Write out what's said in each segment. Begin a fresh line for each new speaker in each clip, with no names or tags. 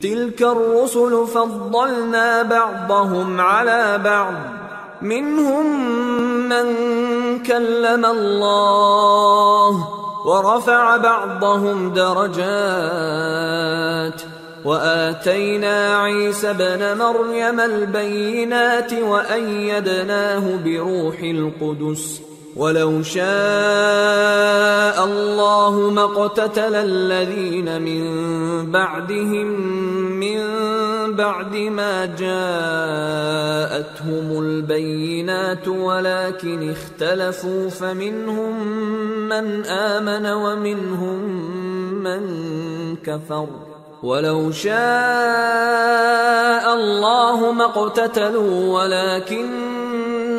تلك الرسل فضلنا بعضهم على بعض منهم من كلم الله ورفع بعضهم درجات وآتينا عيسى ابن مريم البينات وأيدناه بروح القدس ولو شاء الله ما اقتتل الذين من بعدهم من بعد ما جاءتهم البينات ولكن اختلفوا فمنهم من آمن ومنهم من كفر ولو شاء الله ما اقتتلوا ولكن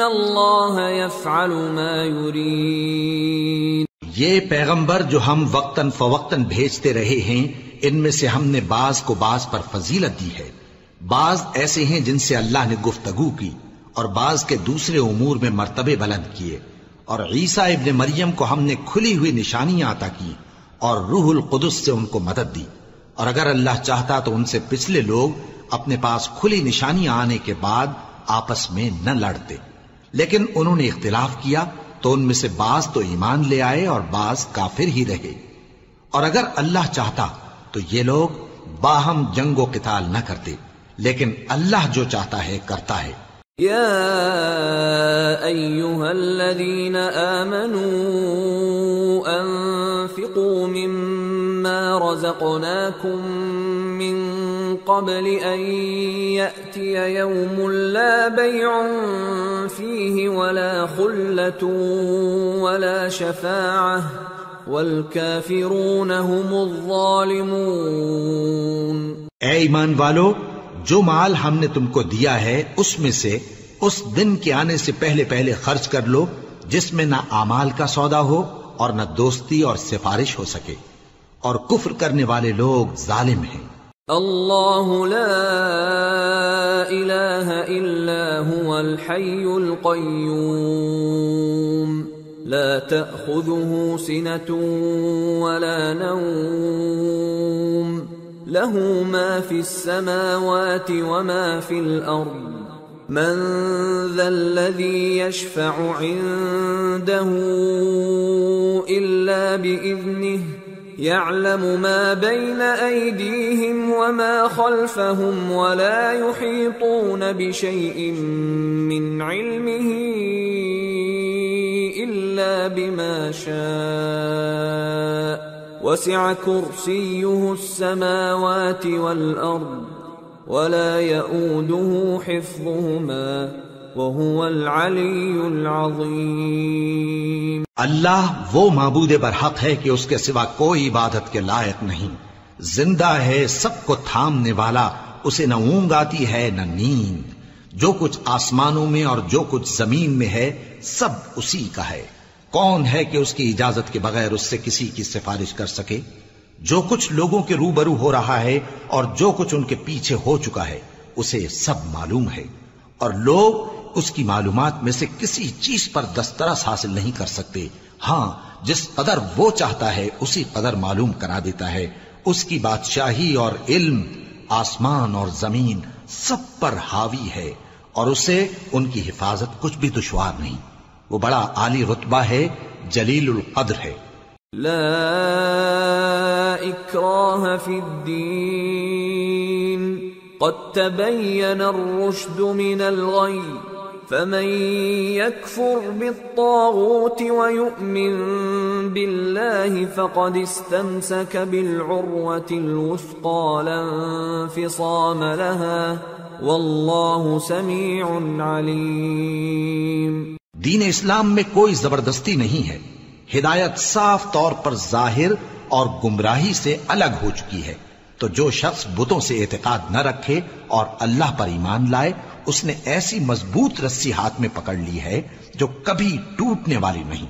اللہ یفعل ما یرید۔
یہ پیغمبر جو ہم وقتاً فوقتاً بھیجتے رہے ہیں، ان میں سے ہم نے بعض کو بعض پر فضیلت دی ہے۔ بعض ایسے ہیں جن سے اللہ نے گفتگو کی اور بعض کے دوسرے امور میں مرتبے بلند کیے، اور عیسیٰ ابن مریم کو ہم نے کھلی ہوئی نشانیاں عطا کی اور روح القدس سے ان کو مدد دی، اور اگر اللہ چاہتا تو ان سے پچھلے لوگ اپنے پاس کھلی نشانیاں آنے کے بعد آپس میں نہ لڑتے، لیکن انہوں نے اختلاف کیا تو ان میں سے بعض تو ایمان لے آئے اور بعض کافر ہی رہے، اور اگر اللہ چاہتا تو یہ لوگ باہم جنگ و قتال نہ کرتے، لیکن اللہ جو چاہتا ہے کرتا ہے۔
یا ایھا الذین آمنوا انفقوا مما رزقناکم من قبل ان یأتی یوم لا بیع فیہ ولا خلة ولا شفاعة والکافرون هم الظالمون۔
اے ایمان والو، جو مال ہم نے تم کو دیا ہے اس میں سے اس دن کے آنے سے پہلے پہلے خرچ کر لو جس میں نہ اعمال کا سودا ہو اور نہ دوستی اور سفارش ہو سکے، اور کفر کرنے والے لوگ ظالم ہیں۔
اللہ لا الہ الا هو الحی القیوم لا تأخذه سنة ولا نوم له ما في السماوات وما في الأرض من ذا الذي يشفع عنده إلا بإذنه يعلم ما بين أيديهم وما خلفهم ولا يحيطون بشيء من علمه إلا بما شاء وسع كرسيه السماوات والأرض ولا يؤوده حفظهما وهو العلي العظيم۔
اللہ وہ معبود برحق ہے کہ اس کے سوا کوئی عبادت کے لائق نہیں، زندہ ہے، سب کو تھامنے والا، اسے نہ اونگ آتی ہے نہ نیند، جو کچھ آسمانوں میں اور جو کچھ زمین میں ہے سب اسی کا ہے۔ کون ہے کہ اس کی اجازت کے بغیر اس سے کسی کی سفارش کر سکے؟ جو کچھ لوگوں کے روبرو ہو رہا ہے اور جو کچھ ان کے پیچھے ہو چکا ہے اسے سب معلوم ہے، اور لوگ اس کی معلومات میں سے کسی چیز پر دسترس حاصل نہیں کر سکتے، ہاں جس قدر وہ چاہتا ہے اسی قدر معلوم کرا دیتا ہے۔ اس کی بادشاہی اور علم آسمان اور زمین سب پر حاوی ہے، اور اسے ان کی حفاظت کچھ بھی دشوار نہیں۔ وہ بڑا عالی رتبہ ہے، جلیل القدر ہے۔
لا اکراہ فی الدین قد تبین الرشد من الغی فمن يكفر بالطاغوت ويؤمن بالله فقد استمسك بالعروة الوثقى لا انفصام لها والله سميع عليم۔
دین اسلام میں کوئی زبردستی نہیں ہے، ہدایت صاف طور پر ظاہر اور گمراہی سے الگ ہو چکی ہے، تو جو شخص بتوں سے اعتقاد نہ رکھے اور اللہ پر ایمان لائے اس نے ایسی مضبوط رسی ہاتھ میں پکڑ لی ہے جو کبھی ٹوٹنے والی نہیں،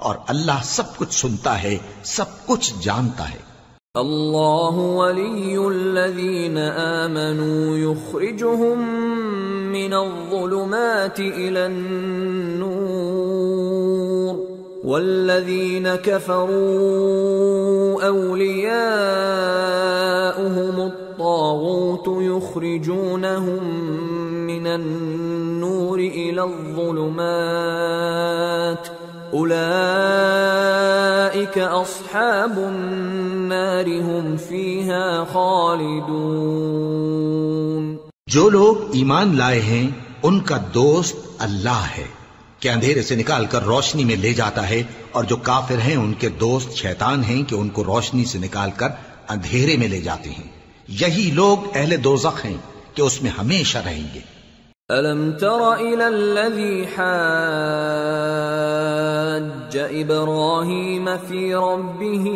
اور اللہ سب کچھ سنتا ہے، سب کچھ جانتا ہے۔
اللہ ولی الذین آمنوا یخرجهم من الظلمات الى النور والذین کفروا اولیاؤهم الطاغوت والطاغوت يخرجونهم من النور إلى الظلمات أولئك أصحاب النار هم فيها خالدون۔
جو لوگ ایمان لائے ہیں ان کا دوست اللہ ہے کہ اندھیرے سے نکال کر روشنی میں لے جاتا ہے، اور جو کافر ہیں ان کے دوست شیطان ہیں کہ ان کو روشنی سے نکال کر اندھیرے میں لے جاتے ہیں۔ یہی لوگ اہل دوزخ ہیں کہ اس میں ہمیشہ رہیں گے۔
أَلَمْ تَرَ إِلَى الَّذِي حَاجَّ إِبْرَاهِيمَ فِي رَبِّهِ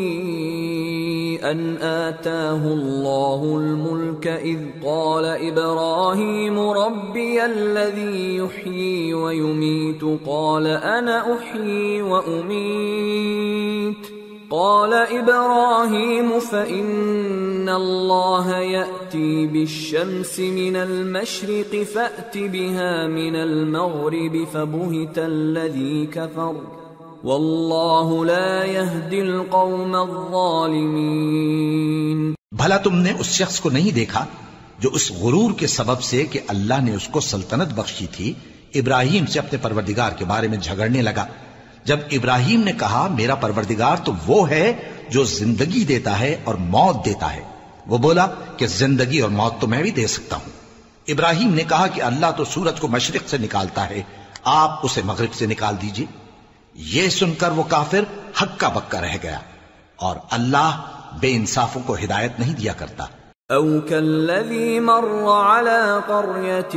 أَنْ آتَاهُ اللَّهُ الْمُلْكَ إِذْ قَالَ إِبْرَاهِيمُ رَبِّيَ الَّذِي يُحْيِي وَيُمِيتُ قَالَ أَنَا أُحْيِي وَأُمِيتُ قال إبراهيم فإن الله يأتي بالشمس من المشرق فأت بها من المغرب فبهت الذي كفر والله لا يهدي القوم الظالمين۔
بھلا تم نے اس شخص کو نہیں دیکھا جو اس غرور کے سبب سے کہ اللہ نے اس کو سلطنت بخشی تھی ابراہیم سے اپنے پروردگار کے بارے میں جھگڑنے لگا؟ جب ابراہیم نے کہا میرا پروردگار تو وہ ہے جو زندگی دیتا ہے اور موت دیتا ہے، وہ بولا کہ زندگی اور موت تو میں بھی دے سکتا ہوں۔ ابراہیم نے کہا کہ اللہ تو سورج کو مشرق سے نکالتا ہے، آپ اسے مغرب سے نکال دیجئے۔ یہ سن کر وہ کافر ہکا بکا رہ گیا، اور اللہ بے انصافوں کو ہدایت نہیں دیا کرتا۔
أَوْ كَالَّذِي مَرَّ عَلَى قَرْيَةٍ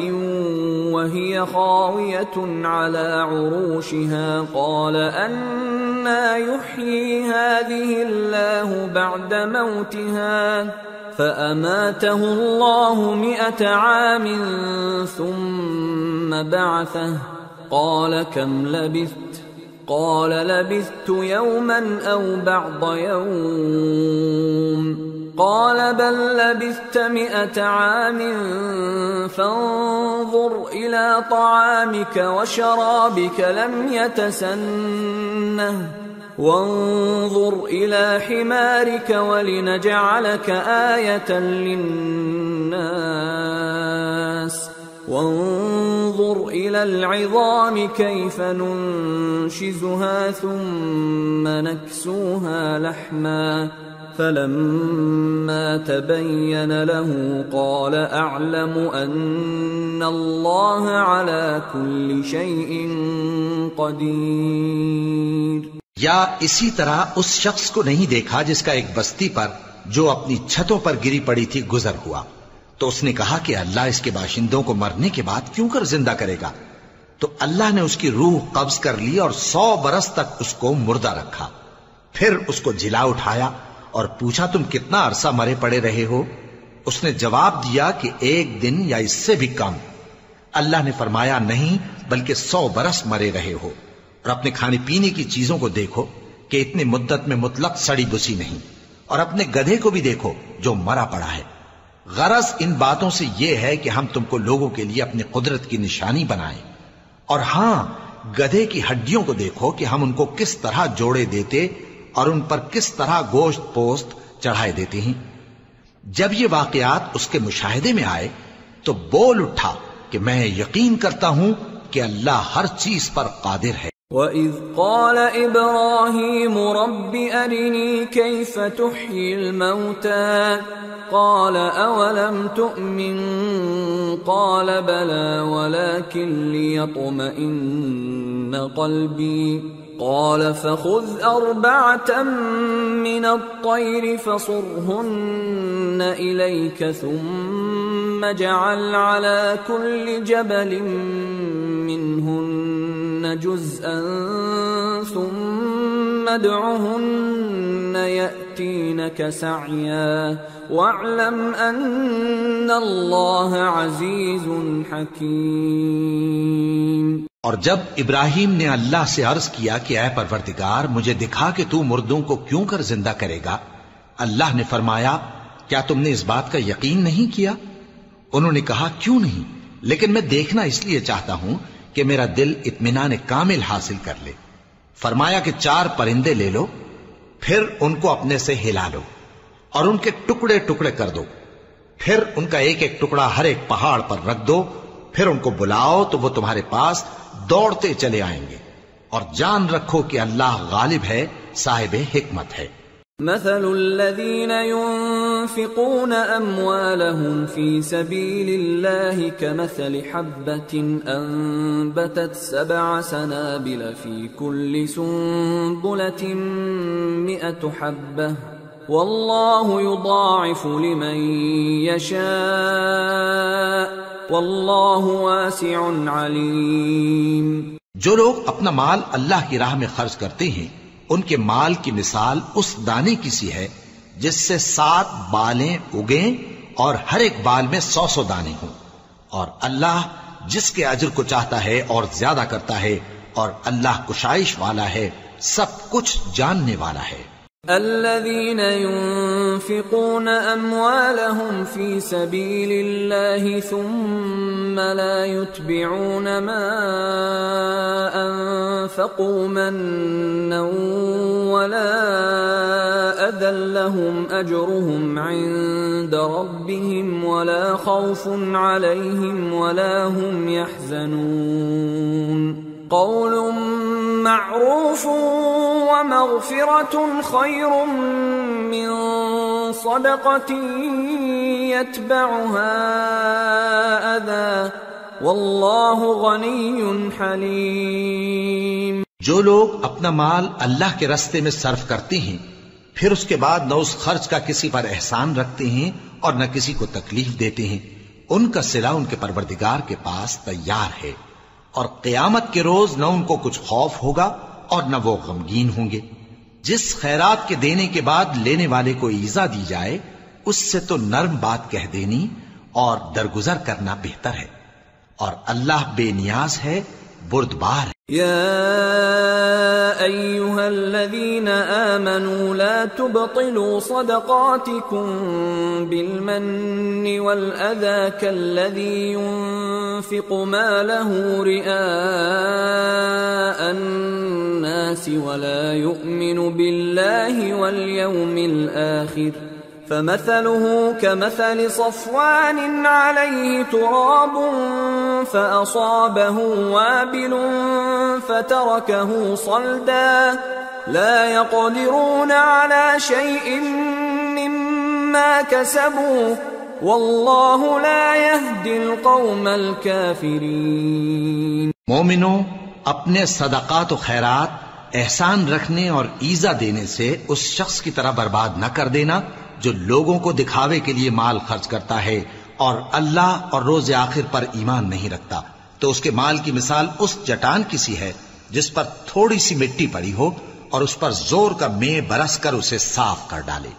وَهِيَ خَاوِيَةٌ عَلَى عُرُوشِهَا قَالَ أَنَّىٰ يُحْيِي هَٰذِهِ اللَّهُ بَعْدَ مَوْتِهَا فَأَمَاتَهُ اللَّهُ 100 عَامٍ ثُمَّ بَعَثَهُ قَالَ كَمْ لَبِثْتَ قَالَ لَبِثْتُ يَوْمًا أَوْ بَعْضَ يَوْمٍ قال بل لبثت 100 عام فانظر إلى طعامك وشرابك لم يتسنه وانظر إلى حمارك ولنجعلك آية للناس وانظر إلى العظام كيف ننشزها ثم نكسوها لحما فلما تبين له قال أعلم أن الله على كل شيء قدير۔
یا اسی طرح اس شخص کو نہیں دیکھا جس کا ایک بستی پر جو اپنی چھتوں پر گری پڑی تھی گزر ہوا، تو اس نے کہا کہ اللہ اس کے باشندوں کو مرنے کے بعد کیوں کر زندہ کرے گا؟ تو اللہ نے اس کی روح قبض کر لی اور 100 برس تک اس کو مردہ رکھا، پھر اس کو جلا اٹھایا اور پوچھا تم کتنا عرصہ مرے پڑے رہے ہو؟ اس نے جواب دیا کہ 1 دن یا اس سے بھی کم۔ اللہ نے فرمایا نہیں بلکہ 100 برس مرے رہے ہو، اور اپنے کھانے پینے کی چیزوں کو دیکھو کہ اتنی مدت میں مطلق سڑی بسی نہیں، اور اپنے گدھے کو بھی دیکھو جو مرا پڑا ہے۔ غرض ان باتوں سے یہ ہے کہ ہم تم کو لوگوں کے لیے اپنی قدرت کی نشانی بنائیں، اور ہاں گدھے کی ہڈیوں کو دیکھو کہ ہم ان کو کس طرح جوڑے دیتے اور ان پر کس طرح گوشت پوست چڑھائے دیتے ہیں۔ جب یہ واقعات اس کے مشاہدے میں آئے تو بول اٹھا کہ میں یقین کرتا ہوں کہ اللہ ہر چیز پر قادر ہے۔
وَإِذْ قَالَ إِبْرَاهِيمُ رَبِّ أَرِنِي كَيْفَ تُحْيِي الْمَوْتَى قَالَ أَوَلَمْ تُؤْمِنْ قَالَ بَلَى وَلَكِنْ لِيَطْمَئِنَّ قَلْبِي قال فخذ 4 من الطير فصرهن إليك ثم اجعل على كل جبل منهن جزءا ثم ادعهن يأتينك سعيا واعلم أن الله عزيز حكيم۔
اور جب ابراہیم نے اللہ سے عرض کیا کہ اے پروردگار مجھے دکھا کہ تو مردوں کو کیوں کر زندہ کرے گا، اللہ نے فرمایا کیا تم نے اس بات کا یقین نہیں کیا؟ انہوں نے کہا کیوں نہیں، لیکن میں دیکھنا اس لیے چاہتا ہوں کہ میرا دل اطمینان کامل حاصل کر لے۔ فرمایا کہ 4 پرندے لے لو، پھر ان کو اپنے سے ہلا لو اور ان کے ٹکڑے ٹکڑے کر دو، پھر ان کا ایک ایک ٹکڑا ہر ایک پہاڑ پر رکھ دو، پھر ان کو بلاؤ تو وہ تمہارے پاس دوڑتے چلے آئیں گے، اور جان رکھو کہ اللہ غالب ہے، صاحب حکمت ہے۔
مثل الذين ينفقون أموالهم في سبيل الله كمثل حبة أنبتت 7 سنابل في كل سنبلة 100 حبة والله يضاعف لمن يشاء والله واسع عليم۔
جو لوگ اپنا مال اللہ کی راہ میں خرچ کرتے ہیں ان کے مال کی مثال اس دانے کی سی ہے جس سے 7 بالیں اگیں اور ہر ایک بال میں 100 دانے ہوں، اور اللہ جس کے اجر کو چاہتا ہے اور زیادہ کرتا ہے، اور اللہ کشائش والا ہے، سب کچھ جاننے والا ہے۔
الذين ينفقون أموالهم في سبيل الله ثم لا يتبعون ما أنفقوا منا ولا أذى لهم أجرهم عند ربهم ولا خوف عليهم ولا هم يحزنون قول معروف ومغفرة خير من صدقة يتبعها أذى والله غني حليم۔
جو لوگ اپنا مال اللہ کے راستے میں صرف کرتے ہیں پھر اس کے بعد نہ اس خرچ کا کسی پر احسان رکھتے ہیں اور نہ کسی کو تکلیف دیتے ہیں، ان کا صلہ ان کے پروردگار کے پاس تیار ہے، اور قیامت کے روز نہ ان کو کچھ خوف ہوگا اور نہ وہ غمگین ہوں گے۔ جس خیرات کے دینے کے بعد لینے والے کو ایذا دی جائے اس سے تو نرم بات کہہ دینی اور درگزر کرنا بہتر ہے، اور اللہ بے نیاز ہے، بردبار ہے۔
يا أيها الذين آمنوا لا تبطلوا صدقاتكم بالمن والأذى كالذي ينفق ماله رئاء الناس ولا يؤمن بالله واليوم الآخر فمثله كمثل صفوان عليه تراب فأصابه وابل فتركه صلدا لا يقدرون على شيء مما كسبوا والله لا يهدي القوم الكافرين۔
مومنوں، اپنے صدقات و خیرات احسان رکھنے اور ایذا دینے سے اس شخص کی طرح برباد نہ کر دینا جو لوگوں کو دکھاوے کے لیے مال خرچ کرتا ہے اور اللہ اور روز آخر پر ایمان نہیں رکھتا، تو اس کے مال کی مثال اس چٹان کی سی ہے جس پر تھوڑی سی مٹی پڑی ہو اور اس پر زور کا مے برس کر اسے صاف کر ڈالے۔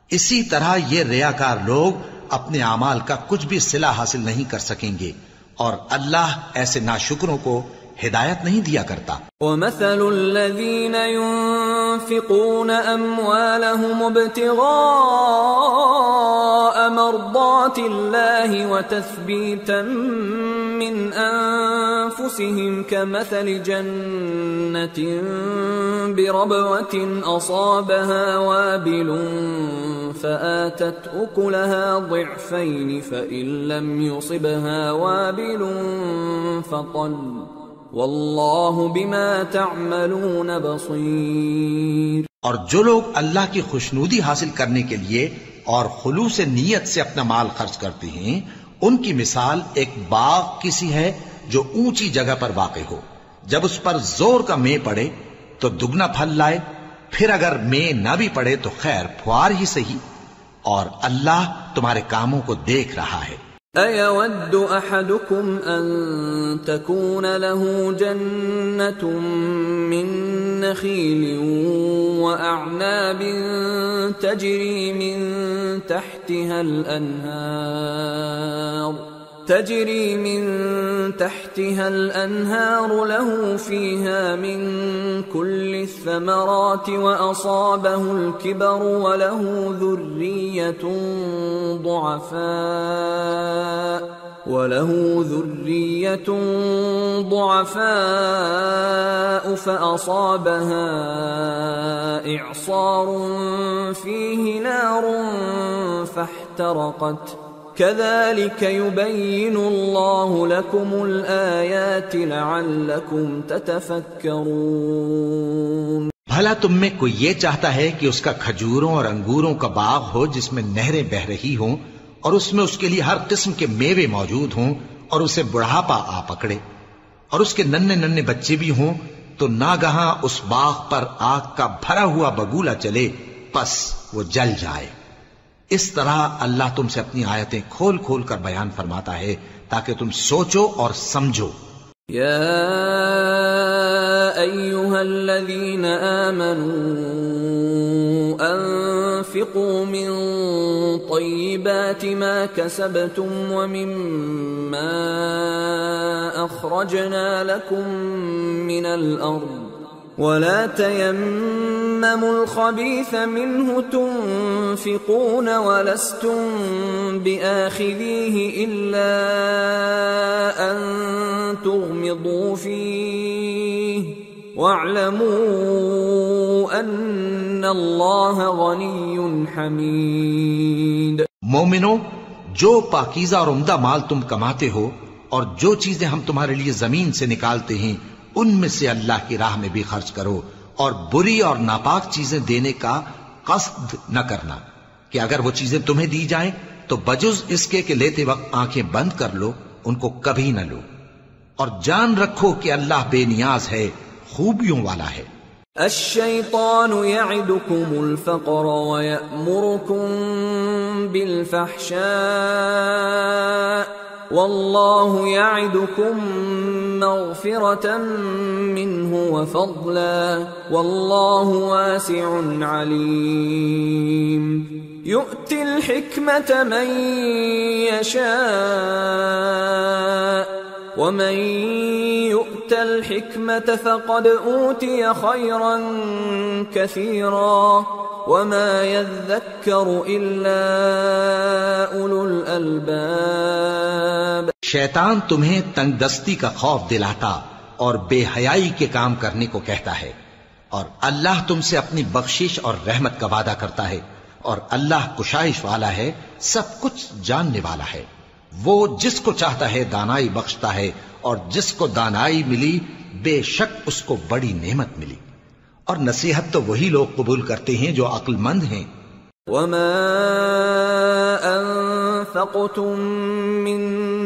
اسی طرح یہ ریاکار لوگ اپنے اعمال کا کچھ بھی صلہ حاصل نہیں کر سکیں گے، اور اللہ ایسے ناشکروں کو ہدایت نہیں دیا کرتا۔
وَمَثَلُ الَّذِينَ يُنفِقُونَ أَمْوَالَهُمُ ابْتِغَاءَ مَرْضَاتِ اللَّهِ وَتَثْبِيتًا مِّنْ أَنفُسِهِمْ كَمَثَلِ جَنَّةٍ بِرَبْوَةٍ أَصَابَهَا وَابِلٌ فَآتَتْ أُكُلَهَا ضِعْفَيْنِ فَإِن لَّمْ يُصِبْهَا وَابِلٌ فَطَلٌّ واللہ بما تعملون بصیر۔ اور
جو لوگ اللہ کی خوشنودی حاصل کرنے کے لیے اور خلوص نیت سے اپنا مال خرچ کرتے ہیں ان کی مثال ایک باغ کی سی ہے جو اونچی جگہ پر واقع ہو، جب اس پر زور کا مے پڑے تو دگنا پھل لائے، پھر اگر مے نہ بھی پڑے تو خیر پھوار ہی صحیح، اور اللہ تمہارے کاموں کو دیکھ رہا ہے۔
أَيَوَدُّ أَحَدُكُمْ أَن تَكُونَ لَهُ جَنَّةٌ مِّن نَّخِيلٍ وَأَعْنَابٍ تَجْرِي مِن تحتها الأنهار له فيها من كل الثمرات وأصابه الكبر وله ذرية ضعفاء فأصابها إعصار فيه نار فاحترقت كذلك يبين الله لكم الآيات لعلكم تتفكرون۔
بھلا تم میں کوئی یہ چاہتا ہے کہ اس کا کھجوروں اور انگوروں کا باغ ہو جس میں نہریں بہ رہی ہوں اور اس میں اس کے لیے ہر قسم کے میوے موجود ہوں اور اسے بڑھاپا آ پکڑے اور اس کے ننھے ننھے بچے بھی ہوں تو ناگہاں اس باغ پر آگ کا بھرا ہوا بگولا چلے پس وہ جل جائے۔ اس طرح اللہ تم سے اپنی آیتیں کھول کھول کر بیان فرماتا ہے تاکہ تم سوچو اور سمجھو۔
يا أيها الذين آمنوا أنفقوا من طيبات ما كسبتم ومما أخرجنا لكم من الأرض ولا تيمموا الخبيث منه تنفقون ولستم بآخذيه إلا أن تغمضوا فيه واعلموا أن الله غني حميد۔
مومنو، جو پاکیزہ اور عمدہ مال تم کماتے ہو اور جو چیزیں ہم تمہارے لیے زمین سے نکالتے ہیں ان میں سے اللہ کی راہ میں بھی خرچ کرو اور بری اور ناپاک چیزیں دینے کا قصد نہ کرنا کہ اگر وہ چیزیں تمہیں دی جائیں تو بجز اس کے کہ لیتے وقت آنکھیں بند کر لو ان کو کبھی نہ لو، اور جان رکھو کہ اللہ بے نیاز ہے، خوبیوں والا ہے۔
الشیطان یعدکم الفقر ویأمرکم بالفحشاء واللہ یعدکم مغفرة منہ وفضلا واللہ واسع علیم۔ یؤتی الحکمة من یشاء ومن يؤت الحكمة فقد أوتي خيرا كثيرا وما يذكر إلا أولو الألباب۔
شیطان تمہیں تنگ دستی کا خوف دلاتا اور بے حیائی کے کام کرنے کو کہتا ہے، اور اللہ تم سے اپنی بخشش اور رحمت کا وعدہ کرتا ہے، اور اللہ کشائش والا ہے، سب کچھ جاننے والا ہے۔ وہ جس کو چاہتا ہے دانائی بخشتا ہے، اور جس کو دانائی ملی بے شک اس کو بڑی نعمت ملی، اور نصیحت تو وہی لوگ قبول کرتے ہیں جو عقل مند ہیں۔
وما انفقتم من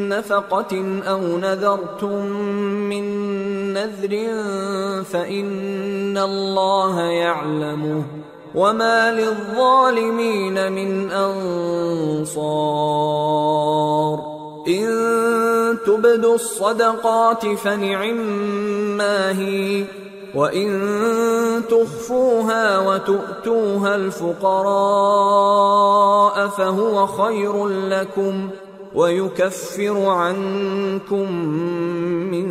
نفقة او نذرتم من نذر فإن الله يعلمه وما للظالمين من انصار۔ ان تبدوا الصدقات فنعما هي وَإِن تُخْفُوهَا وَتُؤْتُوهَا الْفُقَرَاءَ فَهُوَ خَيْرٌ لَكُمْ وَيُكَفِّرُ عَنكُم مِّن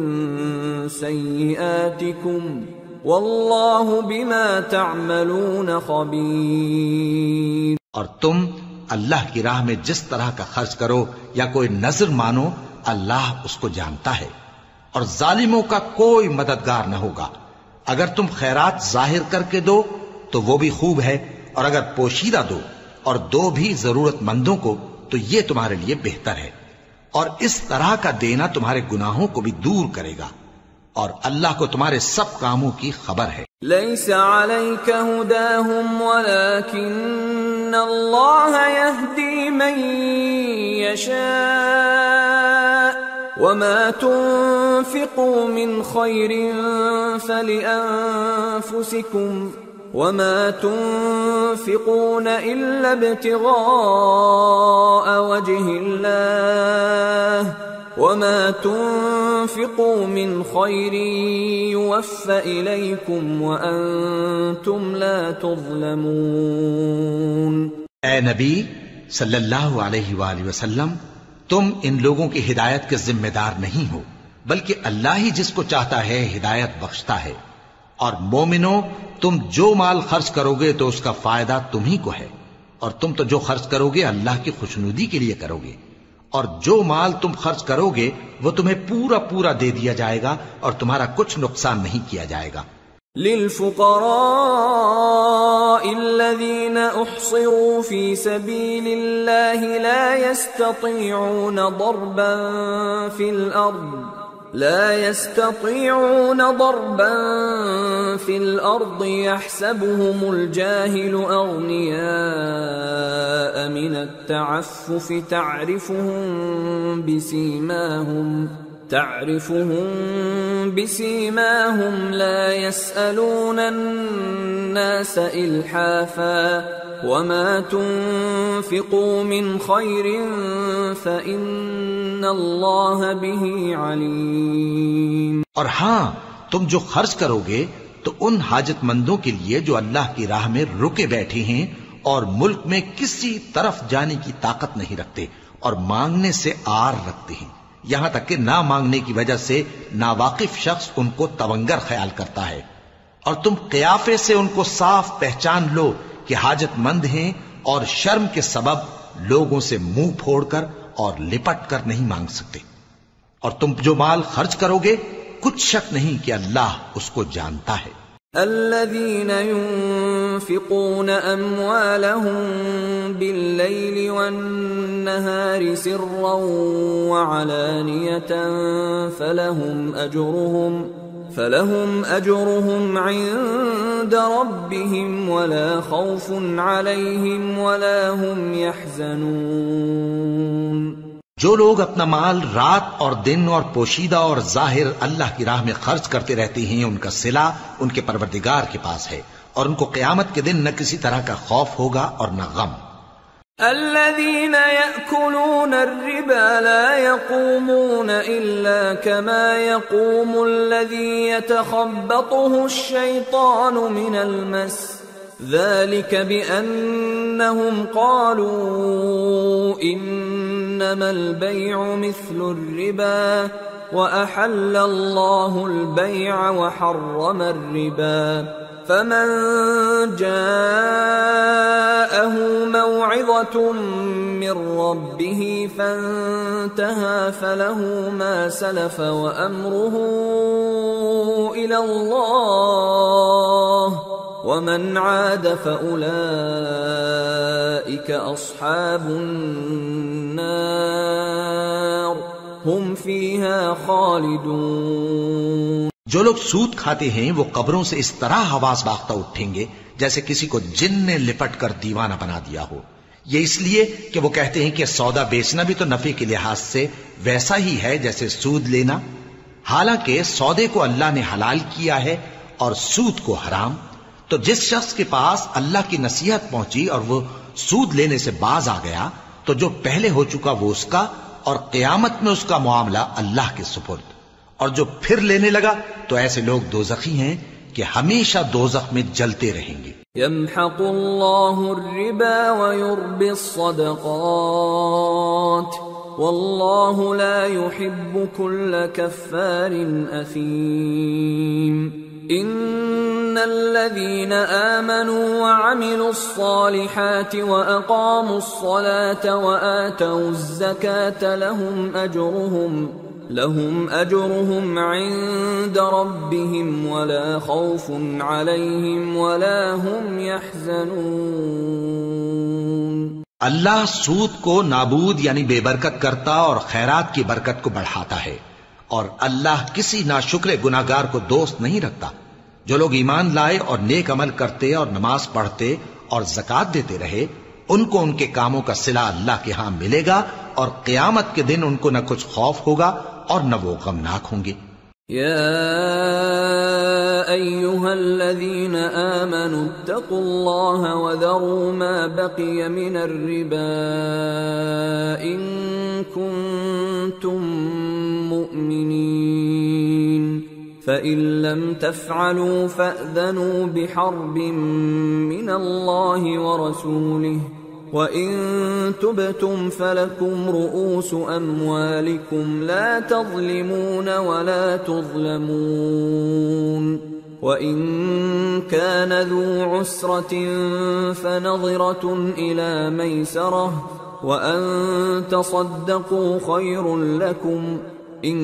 سَيِّئَاتِكُمْ وَاللَّهُ بِمَا تَعْمَلُونَ خَبِيرٌ۔
اور تم اللہ کی راہ میں جس طرح کا خرچ کرو یا کوئی نذر مانو، اللہ اس کو جانتا ہے، اور ظالموں کا کوئی مددگار نہ ہوگا۔ اگر تم خیرات ظاہر کر کے دو تو وہ بھی خوب ہے، اور اگر پوشیدہ دو اور دو بھی ضرورت مندوں کو تو یہ تمہارے لیے بہتر ہے، اور اس طرح کا دینا تمہارے گناہوں کو بھی دور کرے گا، اور اللہ کو تمہارے سب کاموں کی خبر ہے۔
لیس علیک ہداہم ولکن اللہ یہدی من یشاء وما تنفقوا من خير فلأنفسكم وما تنفقون إلا ابتغاء وجه الله وما تنفقوا من خير يوفى إليكم وأنتم لا تظلمون۔
اے نبی صلی اللہ علیہ وآلہ وسلم، تم ان لوگوں کی ہدایت کے ذمہ دار نہیں ہو، بلکہ اللہ ہی جس کو چاہتا ہے ہدایت بخشتا ہے۔ اور مومنو، تم جو مال خرچ کرو گے تو اس کا فائدہ تم ہی کو ہے، اور تم تو جو خرچ کرو گے اللہ کی خوشنودی کے لیے کرو گے، اور جو مال تم خرچ کرو گے وہ تمہیں پورا پورا دے دیا جائے گا اور تمہارا کچھ نقصان نہیں کیا جائے گا۔
للفقراء الذين احصروا في سبيل الله لا يستطيعون ضربا في الأرض يحسبهم الجاهل أغنياء من التعفف تعرفهم بسيماهم لا يسألون الناس إلحافا وما تنفقوا من خير فإن الله به عليم۔
اور ہاں تم جو خرچ کرو گے تو ان حاجت مندوں کے لیے جو اللہ کی راہ میں رکے بیٹھے ہیں اور ملک میں کسی طرف جانے کی طاقت نہیں رکھتے اور مانگنے سے آر رکھتے ہیں، یہاں تک کہ نہ مانگنے کی وجہ سے ناواقف شخص ان کو تونگر خیال کرتا ہے، اور تم قیافے سے ان کو صاف پہچان لو کہ حاجت مند ہیں اور شرم کے سبب لوگوں سے منہ پھوڑ کر اور لپٹ کر نہیں مانگ سکتے۔ اور تم جو مال خرچ کرو گے کچھ شک نہیں کہ اللہ اس کو جانتا ہے۔
الذين ينفقون أموالهم بالليل والنهار سرا وعلانية فلهم أجرهم عند ربهم ولا خوف عليهم ولا هم يحزنون۔
جو لوگ اپنا مال رات اور دن اور پوشیدہ اور ظاہر اللہ کی راہ میں خرچ کرتے رہتے ہیں، ان کا صلہ ان کے پروردگار کے پاس ہے، اور ان کو قیامت کے دن نہ کسی طرح کا خوف ہوگا اور نہ غم۔
الذين يأكلون الربا لا يقومون إلا كما يقوم الذي يتخبطه الشيطان من المس، ذلك بأنهم قالوا إنما البيع مثل الربا وأحل الله البيع وحرم الربا، فمن جاءه موعظة من ربه فانتهى فله ما سلف وأمره إلى الله ومن عاد فأولئك أصحاب النار هم فيها خالدون۔
جو لوگ سود کھاتے ہیں وہ قبروں سے اس طرح حواس باختہ اٹھیں گے جیسے کسی کو جن نے لپٹ کر دیوانہ بنا دیا ہو، یہ اس لیے کہ وہ کہتے ہیں کہ سودا بیچنا بھی تو نفع کے لحاظ سے ویسا ہی ہے جیسے سود لینا، حالانکہ سودے کو اللہ نے حلال کیا ہے اور سود کو حرام۔ تو جس شخص کے پاس اللہ کی نصیحت پہنچی اور وہ سود لینے سے باز آ گیا تو جو پہلے ہو چکا وہ اس کا، اور قیامت میں اس کا معاملہ اللہ کے سپرد، اور جو پھر لینے لگا تو ایسے لوگ دوزخی ہیں کہ ہمیشہ دوزخ میں جلتے رہیں گے۔
يمحق الله الربا ويربي الصدقات والله لا يحب كل كفار أثيم۔ إن الذين آمنوا وعملوا الصالحات وأقاموا الصلاة وآتوا الزكاة لهم أجرهم عند ربهم ولا خوف عليهم ولا هم يحزنون۔
اللہ سود کو نابود یعنی بے برکت کرتا اور خیرات کی برکت کو بڑھاتا ہے، اور اللہ کسی ناشکر گناہگار کو دوست نہیں رکھتا۔ جو لوگ ایمان لائے اور نیک عمل کرتے اور نماز پڑھتے اور زکوٰۃ دیتے رہے، ان کو ان کے کاموں کا صلہ اللہ کے ہاں ملے گا، اور قیامت کے دن ان کو نہ کچھ خوف ہوگا اور نہ وہ غمناک ہوں گے۔
يا أيها الذين آمنوا اتقوا الله وذروا ما بقي من الربا إن كنتم مؤمنين فإن لم تفعلوا فأذنوا بحرب من الله ورسوله وَإِن تُبْتُمْ فَلَكُمْ رُؤُوسُ أَمْوَالِكُمْ لَا تَظْلِمُونَ وَلَا تُظْلَمُونَ وَإِن كَانَ ذُو عُسْرَةٍ فَنَظِرَةٌ إِلَى مَيْسَرَةٍ وَأَن تَصَدَّقُوا خَيْرٌ لَكُمْ إِن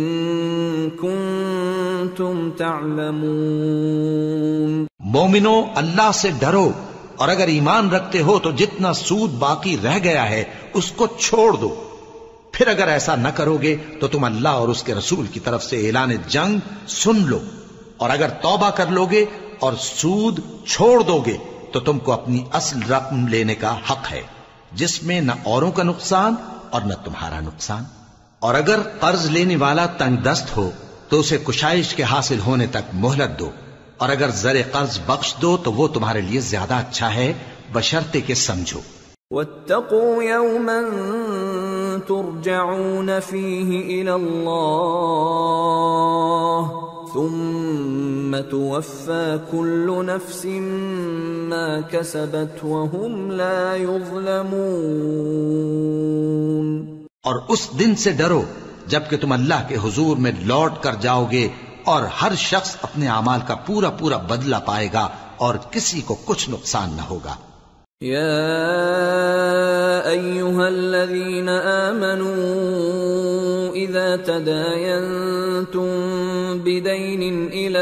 كُنتُمْ تَعْلَمُونَ۔
مومنو، اللہ سے ڈرو اور اگر ایمان رکھتے ہو تو جتنا سود باقی رہ گیا ہے اس کو چھوڑ دو. پھر اگر ایسا نہ کرو گے تو تم اللہ اور اس کے رسول کی طرف سے اعلان جنگ سن لو. اور اگر توبہ کر لو گے اور سود چھوڑ دو گے تو تم کو اپنی اصل رقم لینے کا حق ہے، جس میں نہ اوروں کا نقصان اور نہ تمہارا نقصان. اور اگر قرض لینے والا تنگ دست ہو تو اسے کشائش کے حاصل ہونے تک مہلت دو، اور اگر زر قرض بخش دو تو وہ تمہارے لیے زیادہ اچھا ہے، بشرطے کہ سمجھو.
واتقوا يوما ترجعون فيه إلى الله ثم توفى كل نفس ما كسبت وهم لا يظلمون.
اور اس دن سے ڈرو جبکہ تم اللہ کے حضور میں لوٹ کر جاؤ گے اور ہر شخص اپنے اعمال کا پورا پورا بدلہ پائے گا اور کسی کو کچھ نقصان نہ ہوگا.
یا ایھا الذین آمنوا اذا تداینتم بدین الی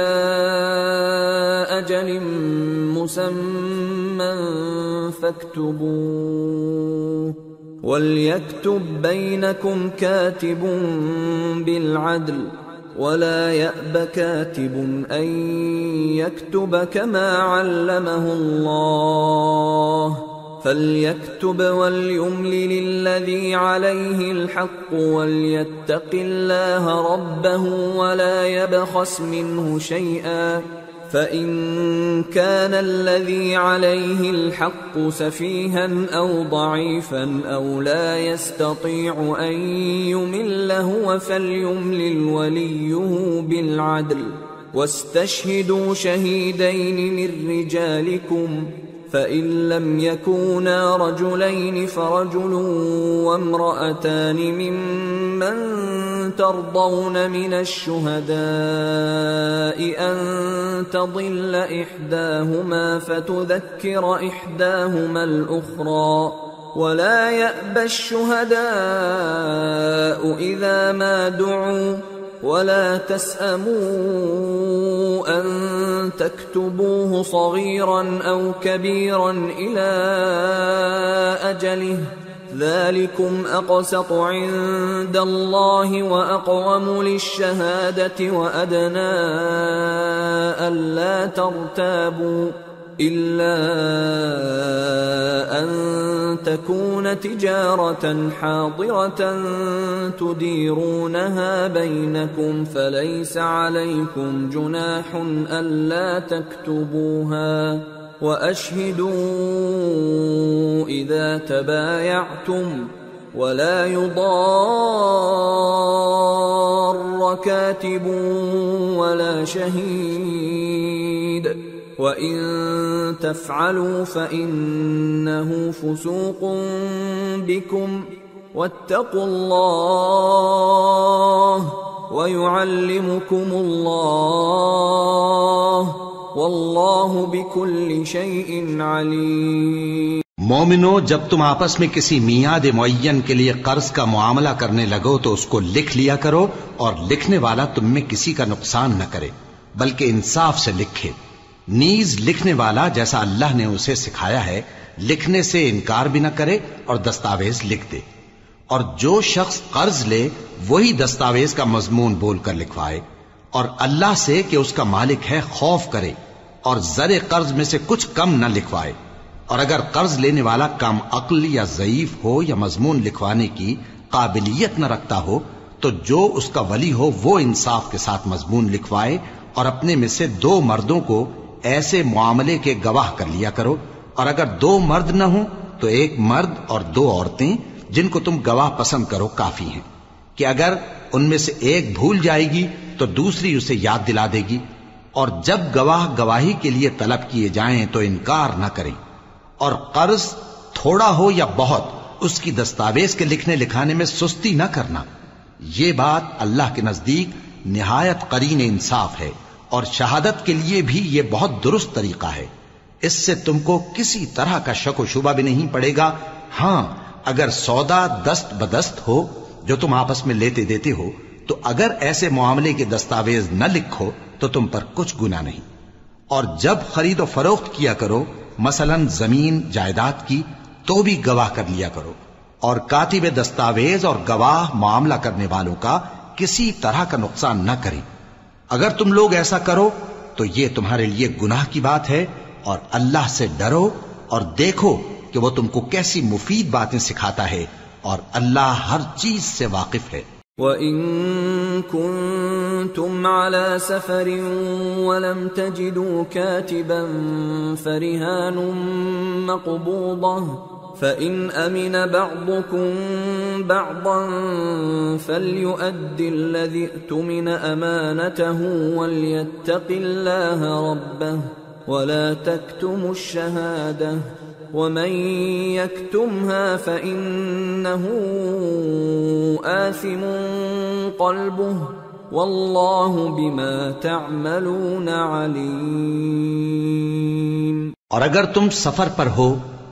اجل مسمى فاکتبوه وَلْيَكْتُبْ بَيْنَكُمْ كَاتِبٌ بِالْعَدْلِ وَلَا يَأْبَ كَاتِبٌ أَن يَكْتُبَ كَمَا عَلَّمَهُ اللَّهُ فَلْيَكْتُبْ وَلْيُمْلِلِ الَّذِي عَلَيْهِ الْحَقُّ وَلْيَتَّقِ اللَّهَ رَبَّهُ وَلَا يَبْخَسْ مِنْهُ شَيْئًا فَإِن كَانَ الَّذِي عَلَيْهِ الْحَقُّ سَفِيهًا أَوْ ضَعِيفًا أَوْ لَا يَسْتَطِيعُ أَن يُمِلَّ هُوَ فَلْيُمْلِلْ وَلِيُّهُ بِالْعَدْلِ وَاسْتَشْهِدُوا شَهِيدَيْنِ مِنْ رِجَالِكُمْ فَإِن لَّمْ يَكُونَا رَجُلَيْنِ فَرَجُلٌ وَامْرَأَتَانِ مِمَّن تَرْضَوْنَ مِنَ الشُّهَدَاءِ أَن تَضِلَّ إِحْدَاهُمَا فَتُذَكِّرَ إِحْدَاهُمَا الْأُخْرَى وَلَا يَأْبَ الشُّهَدَاءُ إِذَا مَا دُعُوا وَلَا تَسْأَمُوا أَن تَكْتُبُوهُ صَغِيرًا أَوْ كَبِيرًا إِلَى أَجَلِهِ ذَلِكُمْ أَقْسَطُ عِندَ اللَّهِ وَأَقْوَمُ لِلشَّهَادَةِ وَأَدْنَى أَلَّا تَرْتَابُوا إِلَّا أَن تَكُونَ تِجَارَةً حَاضِرَةً تُدِيرُونَهَا بَيْنَكُمْ فَلَيْسَ عَلَيْكُمْ جُنَاحٌ أَلَّا تَكْتُبُوهَا وَأَشْهِدُوا إِذَا تَبَايَعْتُمْ وَلَا يُضَارَّ كَاتِبٌ وَلَا شَهِيدٌ وَإِن تَفْعَلُوا فَإِنَّهُ فُسُوقٌ بِكُمْ وَاتَّقُوا اللَّهَ وَيُعَلِّمُكُمُ اللَّهُ وَاللَّهُ بِكُلِّ شَيْءٍ عَلِيمٌ.
مومنو، جب تم آپس میں کسی میعاد معین کے لیے قرض کا معاملہ کرنے لگو تو اس کو لکھ لیا کرو اور لکھنے والا تم میں کسی کا نقصان نہ کرے بلکہ انصاف سے لکھے. نیز لکھنے والا جیسا اللہ نے اسے سکھایا ہے لکھنے سے انکار بھی نہ کرے اور دستاویز لکھ دے. اور جو شخص قرض لے وہی دستاویز کا مضمون بول کر لکھوائے اور اللہ سے کہ اس کا مالک ہے خوف کرے اور زر قرض میں سے کچھ کم نہ لکھوائے. اور اگر قرض لینے والا کم عقل یا ضعیف ہو یا مضمون لکھوانے کی قابلیت نہ رکھتا ہو تو جو اس کا ولی ہو وہ انصاف کے ساتھ مضمون لکھوائے اور اپنے میں سے 2 مردوں کو ایسے معاملے کے گواہ کر لیا کرو. اور اگر 2 مرد نہ ہوں تو 1 مرد اور 2 عورتیں جن کو تم گواہ پسند کرو کافی ہیں کہ اگر ان میں سے ایک بھول جائے گی تو دوسری اسے یاد دلا دے گی. اور جب گواہ گواہی کے لیے طلب کیے جائیں تو انکار نہ کریں. اور قرض تھوڑا ہو یا بہت اس کی دستاویز کے لکھنے لکھانے میں سستی نہ کرنا. یہ بات اللہ کے نزدیک نہایت قرین انصاف ہے اور شہادت کے لیے بھی یہ بہت درست طریقہ ہے. اس سے تم کو کسی طرح کا شک و شبہ بھی نہیں پڑے گا. ہاں، اگر سودا دست بدست ہو جو تم آپس میں لیتے دیتے ہو تو اگر ایسے معاملے کے دستاویز نہ لکھو تو تم پر کچھ گناہ نہیں. اور جب خرید و فروخت کیا کرو مثلاً زمین جائیداد کی، تو بھی گواہ کر لیا کرو، اور کاتب دستاویز اور گواہ معاملہ کرنے والوں کا کسی طرح کا نقصان نہ کریں۔ اگر تم لوگ ایسا کرو تو یہ تمہارے لیے گناہ کی بات ہے، اور اللہ سے ڈرو اور دیکھو کہ وہ تم کو کیسی مفید باتیں سکھاتا ہے، اور اللہ ہر چیز سے واقف ہے۔
وَإِن كُنتُمْ عَلَى سَفَرٍ وَلَمْ تَجِدُوا كَاتِبًا فَرِهَانٌ مَّقْبُوضَةٌ فَإِنْ أَمِنَ بَعْضُكُمْ بَعْضًا فَلْيُؤَدِّ الَّذِي اؤْتُمِنَ أَمَانَتَهُ وَلْيَتَّقِ اللَّهَ رَبَّهُ وَلَا تَكْتُمُوا الشَّهَادَةَ وَمَن يَكْتُمْهَا فَإِنَّهُ آثِمٌ قَلْبُهُ وَاللَّهُ بِمَا تَعْمَلُونَ عَلِيمٌ۔
اور اگر تم سفر پر ہو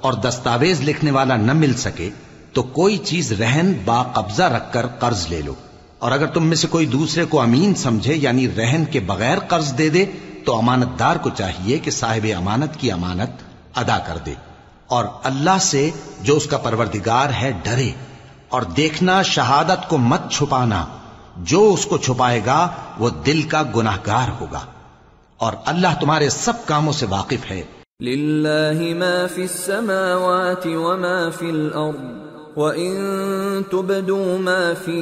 اور دستاویز لکھنے والا نہ مل سکے تو کوئی چیز رہن با قبضہ رکھ کر قرض لے لو، اور اگر تم میں سے کوئی دوسرے کو امین سمجھے یعنی رہن کے بغیر قرض دے دے تو امانت دار کو چاہیے کہ صاحب امانت کی امانت ادا کر دے، اور اللہ سے جو اس کا پروردگار ہے ڈرے، اور دیکھنا شہادت کو مت چھپانا، جو اس کو چھپائے گا وہ دل کا گناہگار ہوگا، اور اللہ تمہارے سب کاموں سے واقف ہے۔
لِلَّهِ مَا فِي السَّمَاوَاتِ وَمَا فِي الْأَرْضِ وَإِن تُبْدُوا مَا فِي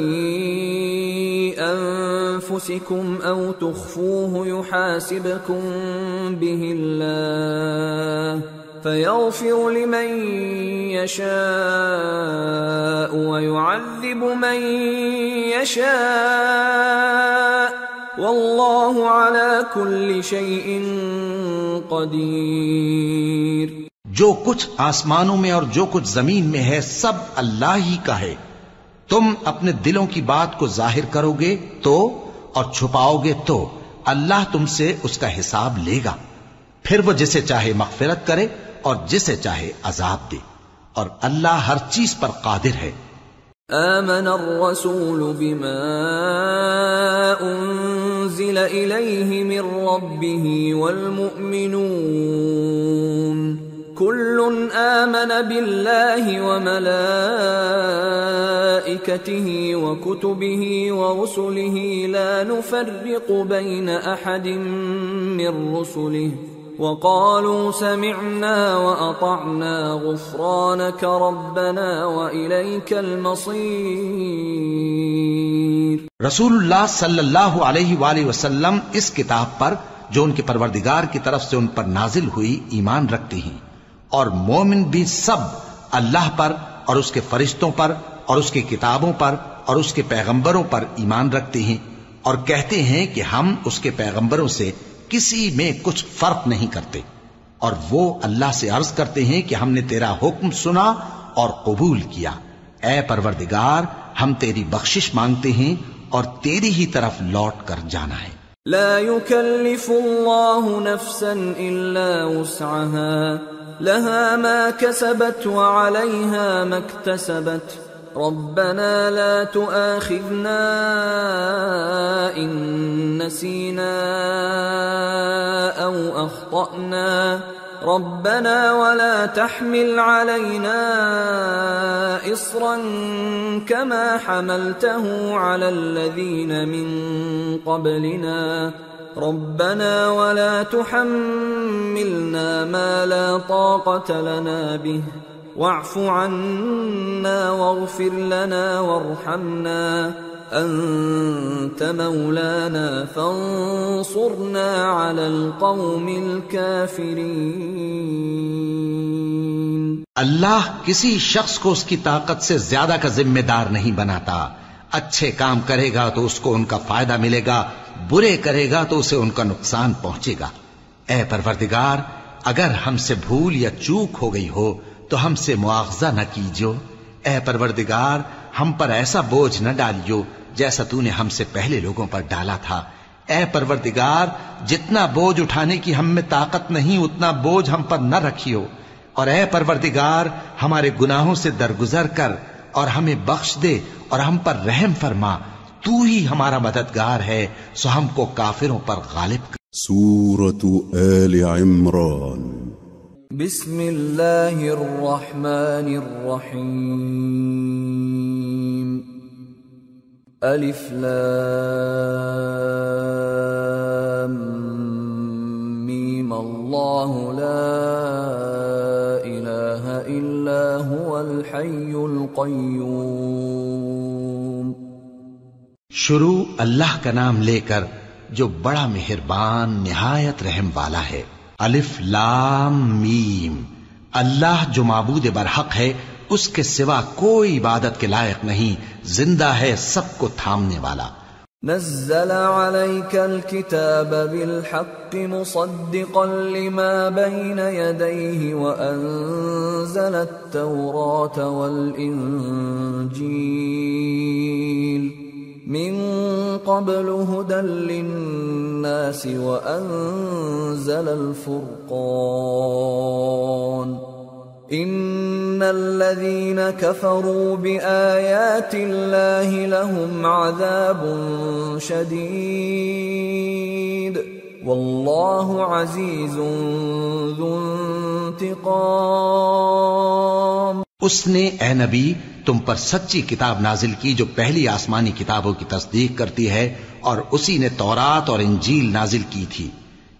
أَنفُسِكُمْ أَوْ تُخْفُوهُ يُحَاسِبْكُم بِهِ اللَّهُ فَيَغْفِرُ لِمَن يَشَاءُ وَيُعَذِّبُ مَن يَشَاءُ وَاللَّهُ عَلَى كُلِّ شَيْءٍ قَدِيرٌ۔
جو کچھ آسمانوں میں اور جو کچھ زمین میں ہے سب اللہ ہی کا ہے۔ تم اپنے دلوں کی بات کو ظاہر کرو گے تو اور چھپاؤ گے تو اللہ تم سے اس کا حساب لے گا، پھر وہ جسے چاہے مغفرت کرے اور جسے چاہے عذاب دے، اور اللہ ہر چیز پر قادر ہے۔
آمن الرسول بما انزل الیہ من ربہ والمؤمنون كل آمن بالله وملائكته وكتبه ورسله لا نفرق بين أحد من رسله وقالوا سمعنا وأطعنا غفرانك ربنا وإليك المصير۔
رسول اللہ صلی اللہ علیہ وآلہ وسلم اس کتاب پر جو ان کے پروردگار کی طرف سے ان پر نازل ہوئی ایمان رکھتے ہیں، اور مومن بھی سب اللہ پر اور اس کے فرشتوں پر اور اس کی کتابوں پر اور اس کے پیغمبروں پر ایمان رکھتے ہیں، اور کہتے ہیں کہ ہم اس کے پیغمبروں سے کسی میں کچھ فرق نہیں کرتے، اور وہ اللہ سے عرض کرتے ہیں کہ ہم نے تیرا حکم سنا اور قبول کیا۔ اے پروردگار، ہم تیری بخشش مانگتے ہیں اور تیری ہی طرف لوٹ کر جانا ہے۔
لا يكلف الله نفسا الا وسعها لها ما كسبت وعليها ما اكتسبت ربنا لا تؤاخذنا إن نسينا أو أخطأنا ربنا ولا تحمل علينا إصرا كما حملته على الذين من قبلنا ربنا ولا تحملنا ما لا طاقة لنا به واعف عنا واغفر لنا وارحمنا أنت مولانا فانصرنا على القوم الكافرين۔
اللہ کسی شخص کو اس کی طاقت سے زیادہ کا ذمہ دار نہیں بناتا۔ اچھے کام کرے گا تو اس کو ان کا فائدہ ملے گا، برے کرے گا تو اسے ان کا نقصان پہنچے گا۔ اے پروردگار، اگر ہم سے بھول یا چوک ہو گئی ہو تو ہم سے مواخذہ نہ کیجو۔ اے پروردگار، ہم پر ایسا بوجھ نہ ڈالیو جیسا تو نے ہم سے پہلے لوگوں پر ڈالا تھا۔ اے پروردگار، جتنا بوجھ اٹھانے کی ہم میں طاقت نہیں اتنا بوجھ ہم پر نہ رکھیو، اور اے پروردگار ہمارے گناہوں سے درگزر کر اور ہمیں بخش دے اور ہم پر رحم فرما، تو ہی ہمارا مددگار ہے، سو ہم کو کافروں پر غالب کر۔
سورة آل عمران
بسم اللہ الرحمن الرحیم الف لام میم اللہ لا الہ الا هو الحی القیوم۔
شروع اللہ کا نام لے کر جو بڑا مہربان نہایت رحم والا ہے۔ الف لام میم، اللہ جو معبود برحق ہے، اس کے سوا کوئی عبادت کے لائق نہیں، زندہ ہے، سب کو تھامنے والا۔
نزل عليك الكتاب بالحق مصدقا لما بين يديه وأنزل التوراة والإنجيل من قبل هدى للناس وأنزل الفرقان إن الذين كفروا بآيات الله لهم عذاب شديد والله عزيز ذو انتقام۔
اس نے اے نبی تم پر سچی کتاب نازل کی جو پہلی آسمانی کتابوں کی تصدیق کرتی ہے، اور اسی نے تورات اور انجیل نازل کی تھی۔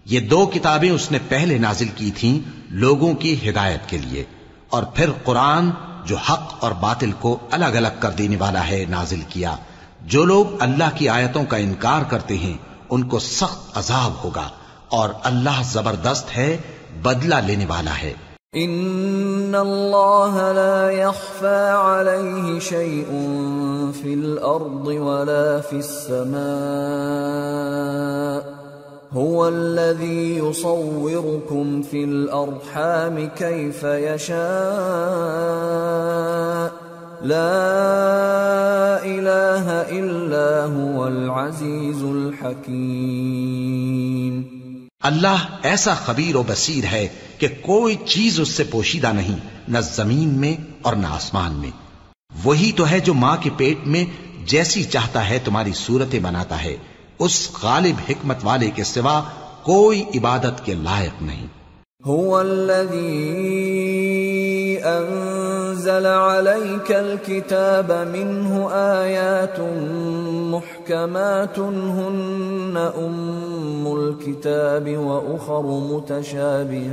یہ دو کتابیں اس نے پہلے نازل کی تھیں لوگوں کی ہدایت کے لیے، اور پھر قرآن جو حق اور باطل کو الگ الگ کر دینے والا ہے نازل کیا۔ جو لوگ اللہ کی آیتوں کا انکار کرتے ہیں ان کو سخت عذاب ہوگا، اور اللہ زبردست ہے، بدلہ لینے والا ہے۔
ان اللہ لا يخفى عليه شيء في الارض ولا في السماء هو الذي يصوركم في الارحام كيف يشاء لا اله الا هو العزيز الحكيم۔
اللہ ایسا خبیر و بصیر ہے کہ کوئی چیز اس سے پوشیدہ نہیں، نہ زمین میں اور نہ آسمان میں۔ وہی تو ہے جو ماں کے پیٹ میں جیسی چاہتا ہے تمہاری صورتیں بناتا ہے، اس غالب حکمت والے کے سوا کوئی عبادت کے لائق نہیں۔
هو الذي انزل عليك الكتاب منه آيات محكمات هن الكتاب وأخر متشابهات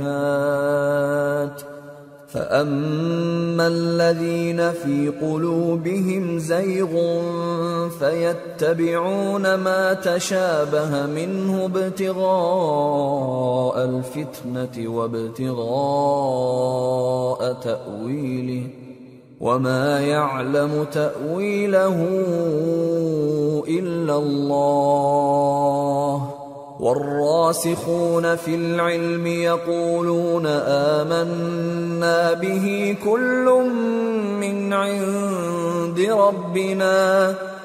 فأما الذين في قلوبهم زيغ فيتبعون ما تشابه منه ابتغاء الفتنة وابتغاء تأويله وما يعلم تأويله إلا الله والراسخون في العلم يقولون آمنا به كل من عند ربنا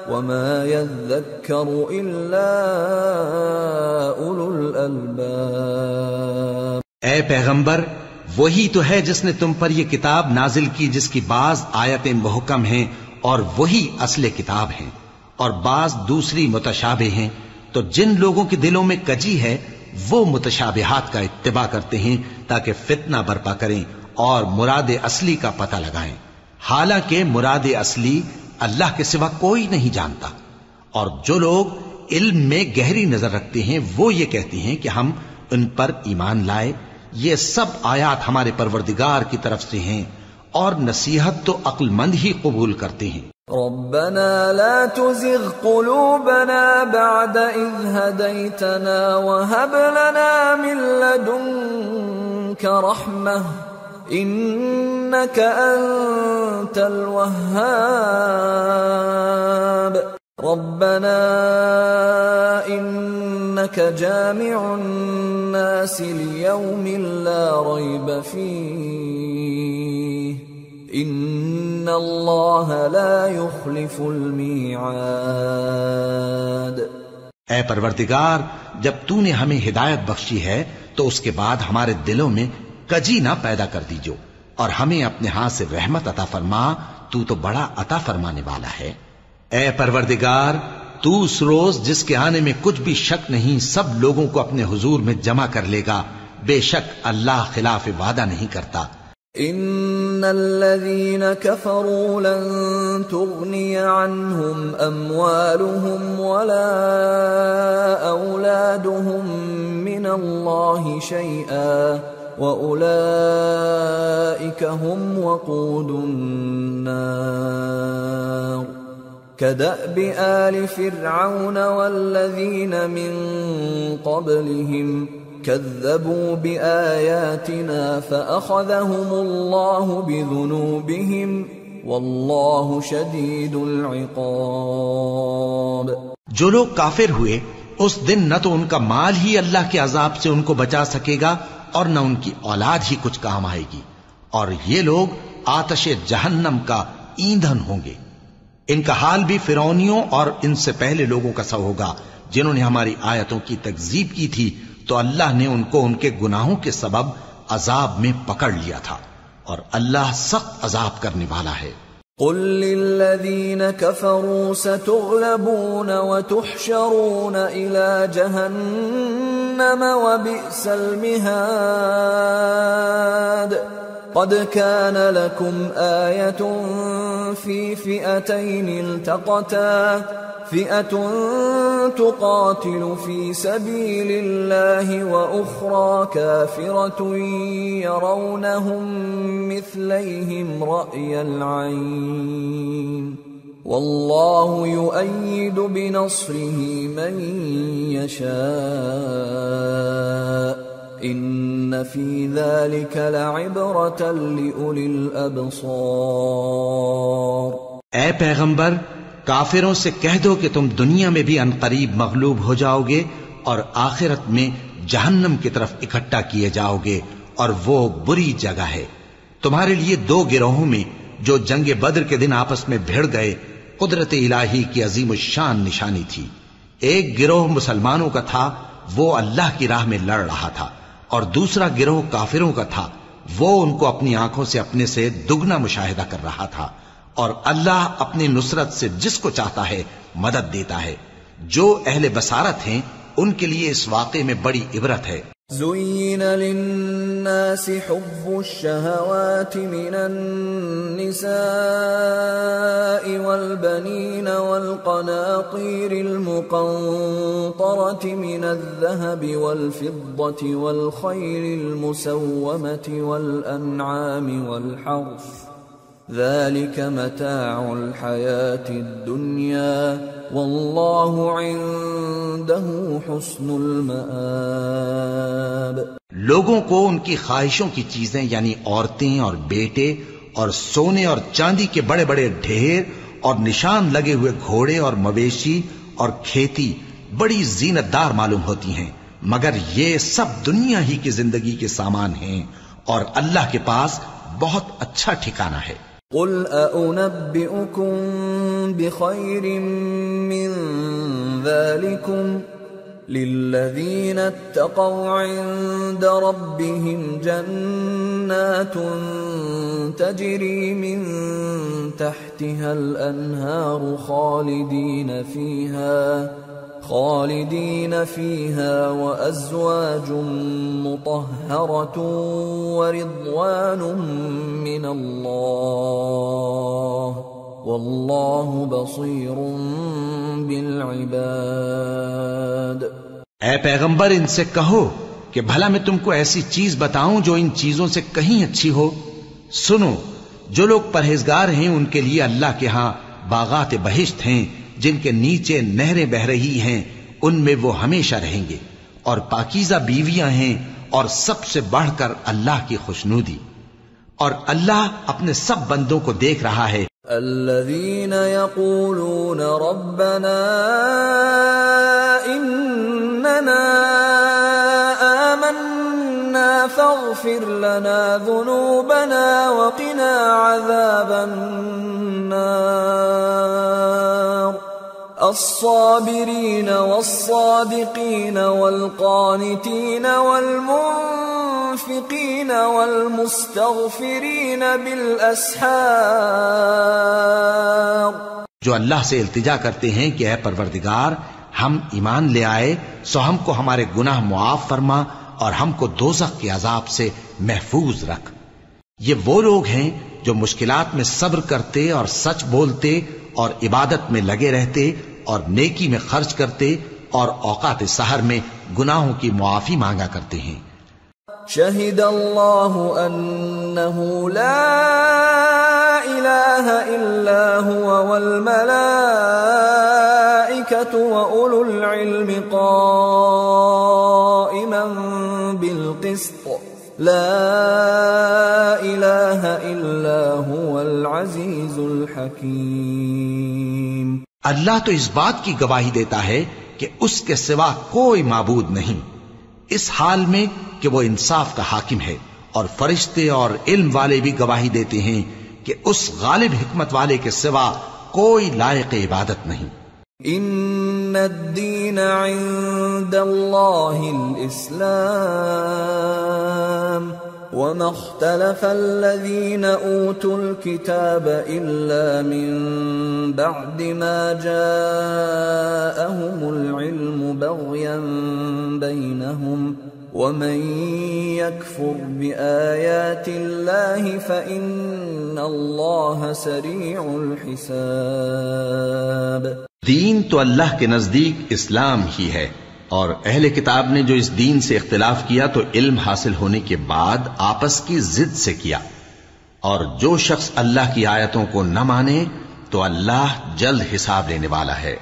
وما يذكر إلا أولو الألباب۔
اے پیغمبر، وہی تو ہے جس نے تم پر یہ کتاب نازل کی جس کی بعض آیتیں محکم ہیں اور وہی اصل کتاب ہیں، اور بعض دوسری متشابہ ہیں۔ تو جن لوگوں کے دلوں میں کجی ہے وہ متشابہات کا اتباع کرتے ہیں تاکہ فتنہ برپا کریں اور مراد اصلی کا پتہ لگائیں، حالانکہ مراد اصلی اللہ کے سوا کوئی نہیں جانتا۔ اور جو لوگ علم میں گہری نظر رکھتے ہیں وہ یہ کہتے ہیں کہ ہم ان پر ایمان لائے۔ یہ سب آیات ہمارے پروردگار کی طرف سے ہیں، اور نصیحت تو عقل مند ہی قبول کرتے ہیں۔
ربنا لا تزغ قلوبنا بعد إذ هديتنا وهب لنا من لدنك رحمة إنك أنت الوهاب ربنا إنك جامع الناس ليوم لا ريب فيه ان اللہ لا يخلف الميعاد۔
اے پروردگار، جب تو نے ہمیں ہدایت بخشی ہے تو اس کے بعد ہمارے دلوں میں کجی نہ پیدا کر دیجو، اور ہمیں اپنے ہاتھ سے رحمت عطا فرما، تو بڑا عطا فرمانے والا ہے۔ اے پروردگار، تو اس روز جس کے آنے میں کچھ بھی شک نہیں سب لوگوں کو اپنے حضور میں جمع کر لے گا، بے شک اللہ خلاف وعدہ نہیں کرتا.
ان الذين كفروا لن تغني عنهم اموالهم ولا اولادهم من الله شيئا واولئك هم وقود النار كدأب آل فرعون والذين من قبلهم كذبوا بآياتنا فأخذهم الله بذنوبهم والله شديد العقاب.
جو لوگ کافر ہوئے اس دن نہ تو ان کا مال ہی اللہ کے عذاب سے ان کو بچا سکے گا اور نہ ان کی اولاد ہی کچھ کام آئے گی، اور یہ لوگ آتش جہنم کا ایندھن ہوں گے. ان کا حال بھی فرعونیوں اور ان سے پہلے لوگوں کا سا ہوگا جنہوں نے ہماری آیتوں کی تکذیب کی تھی، تو اللہ نے ان کو ان کے گناہوں کے سبب عذاب میں پکڑ لیا تھا، اور اللہ سخت عذاب کرنے والا ہے.
قل للذین کفروا ستغلبون وتحشرون الى جہنم وبئس المہاد. قد كان لكم آية في فئتين التقتا فئة تقاتل في سبيل الله وأخرى كافرة يرونهم مثليهم رأي العين والله يؤيد بنصره من يشاء ان فی ذلک لعبرۃ لأولی الابصار.
اے پیغمبر، کافروں سے کہہ دو کہ تم دنیا میں بھی عنقریب مغلوب ہو جاؤ گے اور آخرت میں جہنم کی طرف اکٹھا کیے جاؤ گے، اور وہ بری جگہ ہے. تمہارے لیے دو گروہوں میں جو جنگ بدر کے دن آپس میں بھڑ گئے قدرت الہی کی عظیم الشان نشانی تھی. ایک گروہ مسلمانوں کا تھا، وہ اللہ کی راہ میں لڑ رہا تھا، اور دوسرا گروہ کافروں کا تھا، وہ ان کو اپنی آنکھوں سے اپنے سے دگنا مشاہدہ کر رہا تھا. اور اللہ اپنی نصرت سے جس کو چاہتا ہے مدد دیتا ہے. جو اہل بصارت ہیں ان کے لیے اس واقعے میں بڑی عبرت ہے.
زين للناس حب الشهوات من النساء والبنين والقناطير المقنطرة من الذهب والفضة والخيل المسومة والأنعام والحرث ذلك متاع الحياة الدنيا والله عنده حسن المآب.
لوگوں کو ان کی خواہشوں کی چیزیں یعنی عورتیں اور بیٹے اور سونے اور چاندی کے بڑے بڑے ڈھیر اور نشان لگے ہوئے گھوڑے اور مویشی اور کھیتی بڑی زینت دار معلوم ہوتی ہیں، مگر یہ سب دنیا ہی کی زندگی کے سامان ہیں، اور اللہ کے پاس بہت اچھا ٹھکانہ ہے.
قل أأنبئكم بخير من ذلكم للذين اتقوا عند ربهم جنات تجري من تحتها الأنهار خالدين فيها وأزواج مطهرة ورضوان من الله والله بصير بالعباد.
اے پیغمبر ان سے کہو کہ بھلا میں تم کو ایسی چیز بتاؤں جو ان چیزوں سے کہیں اچھی ہو. سنو، جو لوگ پرہیزگار ہیں ان کے لیے اللہ کے ہاں باغات بہشت ہیں جن کے نیچے نہریں بہ رہی ہیں، ان میں وہ ہمیشہ رہیں گے، اور پاکیزہ بیویاں ہیں، اور سب سے بڑھ کر اللہ کی خوشنودی. اور اللہ اپنے سب بندوں کو دیکھ رہا ہے.
الذين يقولون ربنا إننا آمنا فاغفر لنا ذنوبنا وقنا عذاب النار. الصابرين والصادقين والقانتين والمنفقين والمستغفرين بالأسحار.
جو اللہ سے التجا کرتے ہیں کہ اے پروردگار ہم ایمان لے آئے سو ہم کو ہمارے گناہ معاف فرما، اور ہم کو دوزخ کے عذاب سے محفوظ رکھ۔ یہ وہ لوگ ہیں جو مشکلات میں صبر کرتے اور سچ بولتے اور عبادت میں لگے رہتے اور نیکی میں خرچ کرتے اور اوقات سحر میں گناہوں کی معافی مانگا کرتے ہیں۔
شہد اللہ انہ لا الہ الا هو والملائکۃ واولو العلم قائما بالقسط لا الہ الا هو العزیز الحکیم۔
اللہ تو اس بات کی گواہی دیتا ہے کہ اس کے سوا کوئی معبود نہیں، اس حال میں کہ وہ انصاف کا حاکم ہے، اور فرشتے اور علم والے بھی گواہی دیتے ہیں کہ اس غالب حکمت والے کے سوا کوئی لائق عبادت نہیں۔
ان الدین عند اللہ الاسلام وما اختلف الذين اوتوا الكتاب الا من بعد ما جاءهم العلم بغيا بينهم ومن يكفر بآيات الله فإن الله سريع الحساب۔
دین تو اللہ کے نزدیک اسلام ہی ہے، اور اہل کتاب نے جو اس دین سے اختلاف کیا تو علم حاصل ہونے کے بعد آپس کی ضد سے کیا، اور جو شخص اللہ کی آیتوں کو نہ مانے تو اللہ جلد حساب لینے والا ہے۔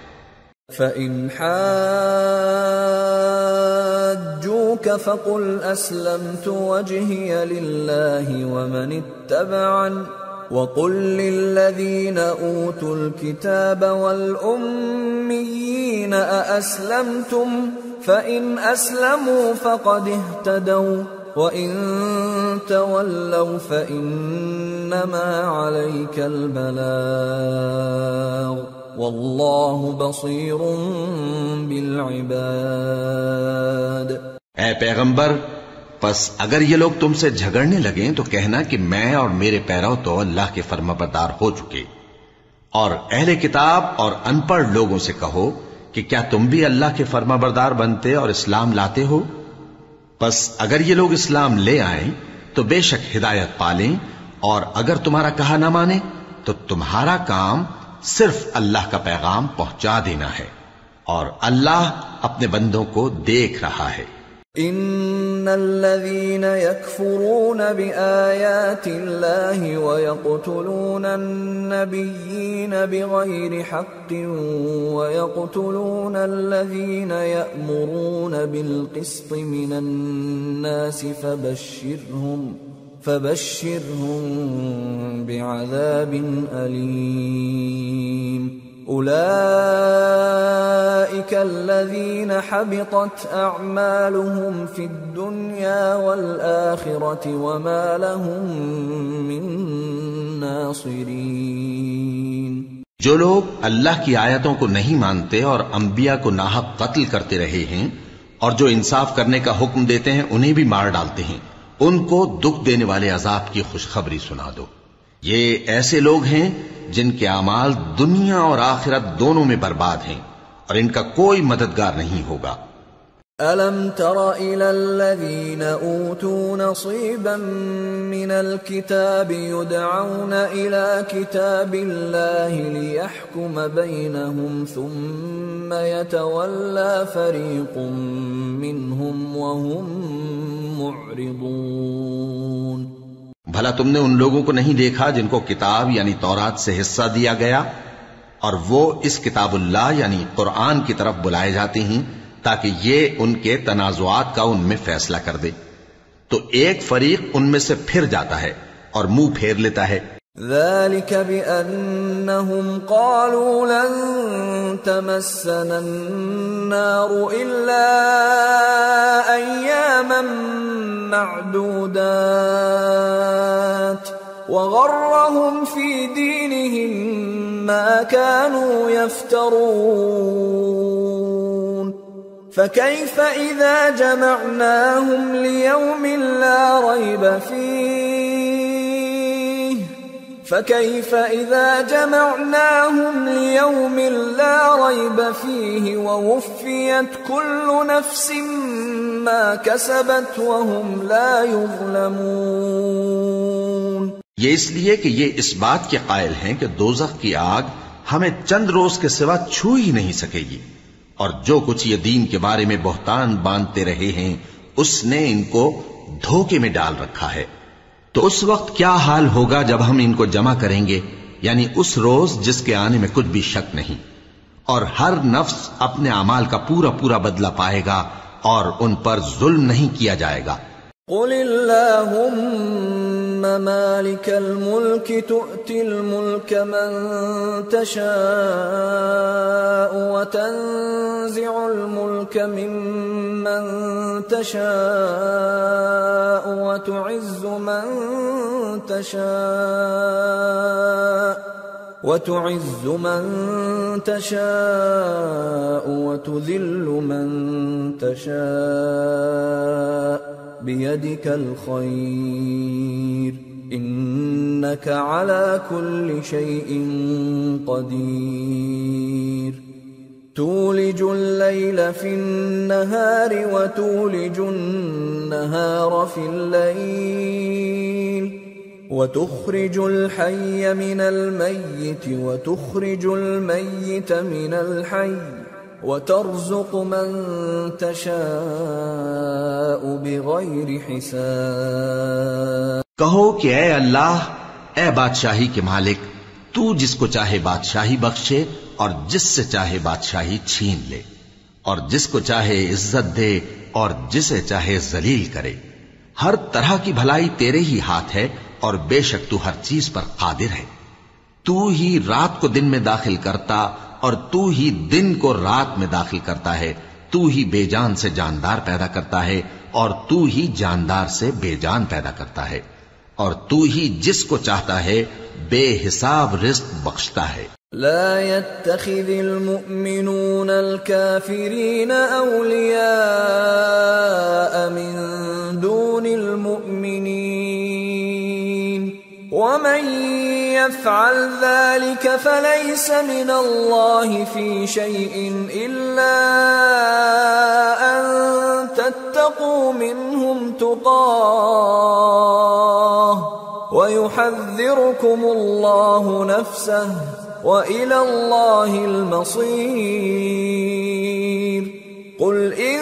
فَإِنْ حَاجُّوكَ فَقُلْ أَسْلَمْتُ وَجْهِيَ لِلَّهِ وَمَنِ اتَّبَعَنِ وَقُلْ لِلَّذِينَ أُوتُوا الْكِتَابَ وَالْأُمِّيِّينَ أَأَسْلَمْتُمْ فَإِنْ أَسْلَمُوا فَقَدِ اهْتَدَوْا وَإِنْ تَوَلَّوْا فَإِنَّمَا عَلَيْكَ الْبَلَاغُ وَاللَّهُ بَصِيرٌ بِالْعِبَادِ۔
اے پیغمبر، پس اگر یہ لوگ تم سے جھگڑنے لگیں تو کہنا کہ میں اور میرے پیرو تو اللہ کے فرمانبردار ہو چکے، اور اہل کتاب اور ان پڑھ لوگوں سے کہو کہ کیا تم بھی اللہ کے فرمانبردار بنتے اور اسلام لاتے ہو؟ پس اگر یہ لوگ اسلام لے آئیں تو بے شک ہدایت پالیں، اور اگر تمہارا کہا نہ مانے تو تمہارا کام صرف اللہ کا پیغام پہنچا دینا ہے، اور اللہ اپنے بندوں کو دیکھ رہا ہے۔
ان الذين يكفرون بآيات الله ويقتلون النبيين بغير حق ويقتلون الذين يأمرون بالقسط من الناس فبشرهم بعذاب أليم۔ أولئك الذين حبطت أعمالهم في الدنيا والآخرة وما لهم من ناصرين۔
جو لوگ اللہ کی آیتوں کو نہیں مانتے اور انبیاء کو ناحق قتل کرتے رہے ہیں اور جو انصاف کرنے کا حکم دیتے ہیں انہیں بھی مار ڈالتے ہیں، ان کو دکھ دینے والے عذاب کی خوشخبری سنا دو۔ یہ ایسے لوگ ہیں جن کے اعمال دنیا اور آخرت دونوں میں برباد ہیں، اور ان کا کوئی مددگار نہیں ہوگا۔
أَلَمْ تَرَ إِلَى الَّذِينَ أُوتُوا نَصِيبًا مِّنَ الْكِتَابِ يُدْعَوْنَ إِلَى كِتَابِ اللَّهِ لِيَحْكُمَ بَيْنَهُمْ ثُمَّ يَتَوَلَّى فَرِيقٌ مِّنْهُمْ وَهُمْ مُعْرِضُونَ۔
بھلا تم نے ان لوگوں کو نہیں دیکھا جن کو کتاب یعنی تورات سے حصہ دیا گیا، اور وہ اس کتاب اللہ یعنی قرآن کی طرف بلائے جاتے ہیں تاکہ یہ ان کے تنازعات کا ان میں فیصلہ کر دے، تو ایک فریق ان میں سے پھر جاتا ہے اور منہ پھیر لیتا ہے۔
ذلك بأنهم قالوا لن تمسنا النار إلا أياما معدودات وغرهم في دينهم ما كانوا يفترون فكيف إذا جمعناهم ليوم لا ريب فيه ووفيت كل نفس ما كسبت وهم لا يظلمون۔
یہ اس لیے کہ یہ اس بات کے قائل ہیں کہ دوزخ کی آگ ہمیں چند روز کے سوا چھو ہی نہیں سکے گی، اور جو کچھ یہ دین کے بارے میں بہتان باندھتے رہے ہیں اس نے ان کو دھوکے میں ڈال رکھا ہے۔ تو اس وقت کیا حال ہوگا جب ہم ان کو جمع کریں گے، یعنی اس روز جس کے آنے میں کچھ بھی شک نہیں، اور ہر نفس اپنے اعمال کا پورا پورا بدلہ پائے گا اور ان پر ظلم نہیں کیا جائے گا۔
قل اللهم مالك الملك تؤتي الملك من تشاء وتنزع الملك ممن تشاء وتعز من تشاء وتذل من تشاء بيدك الخير إنك على كل شيء قدير تولج الليل في النهار وتولج النهار في الليل وتخرج الحي من الميت وتخرج الميت من الحي وترزق من تشاء بغیر حساب۔
کہو کہ اے اللہ، اے بادشاہی کے مالک، تو جس کو چاہے بادشاہی بخشے اور جس سے چاہے بادشاہی چھین لے، اور جس کو چاہے عزت دے اور جسے چاہے ذلیل کرے۔ ہر طرح کی بھلائی تیرے ہی ہاتھ ہے اور بے شک تو ہر چیز پر قادر ہے۔ تو ہی رات کو دن میں داخل کرتا اور تو ہی دن کو رات میں داخل کرتا ہے، تو ہی بے جان سے جاندار پیدا کرتا ہے اور تو ہی جاندار سے بے جان پیدا کرتا ہے، اور تو ہی جس کو چاہتا ہے بے حساب رزق بخشتا ہے۔
لا يتخذ المؤمنون الكافرين أولياء من دون المؤمنين ومن يفعل ذلك فليس من الله في شيء إلا أن تتقوا منهم تقاه ويحذركم الله نفسه وإلى الله المصير قل إن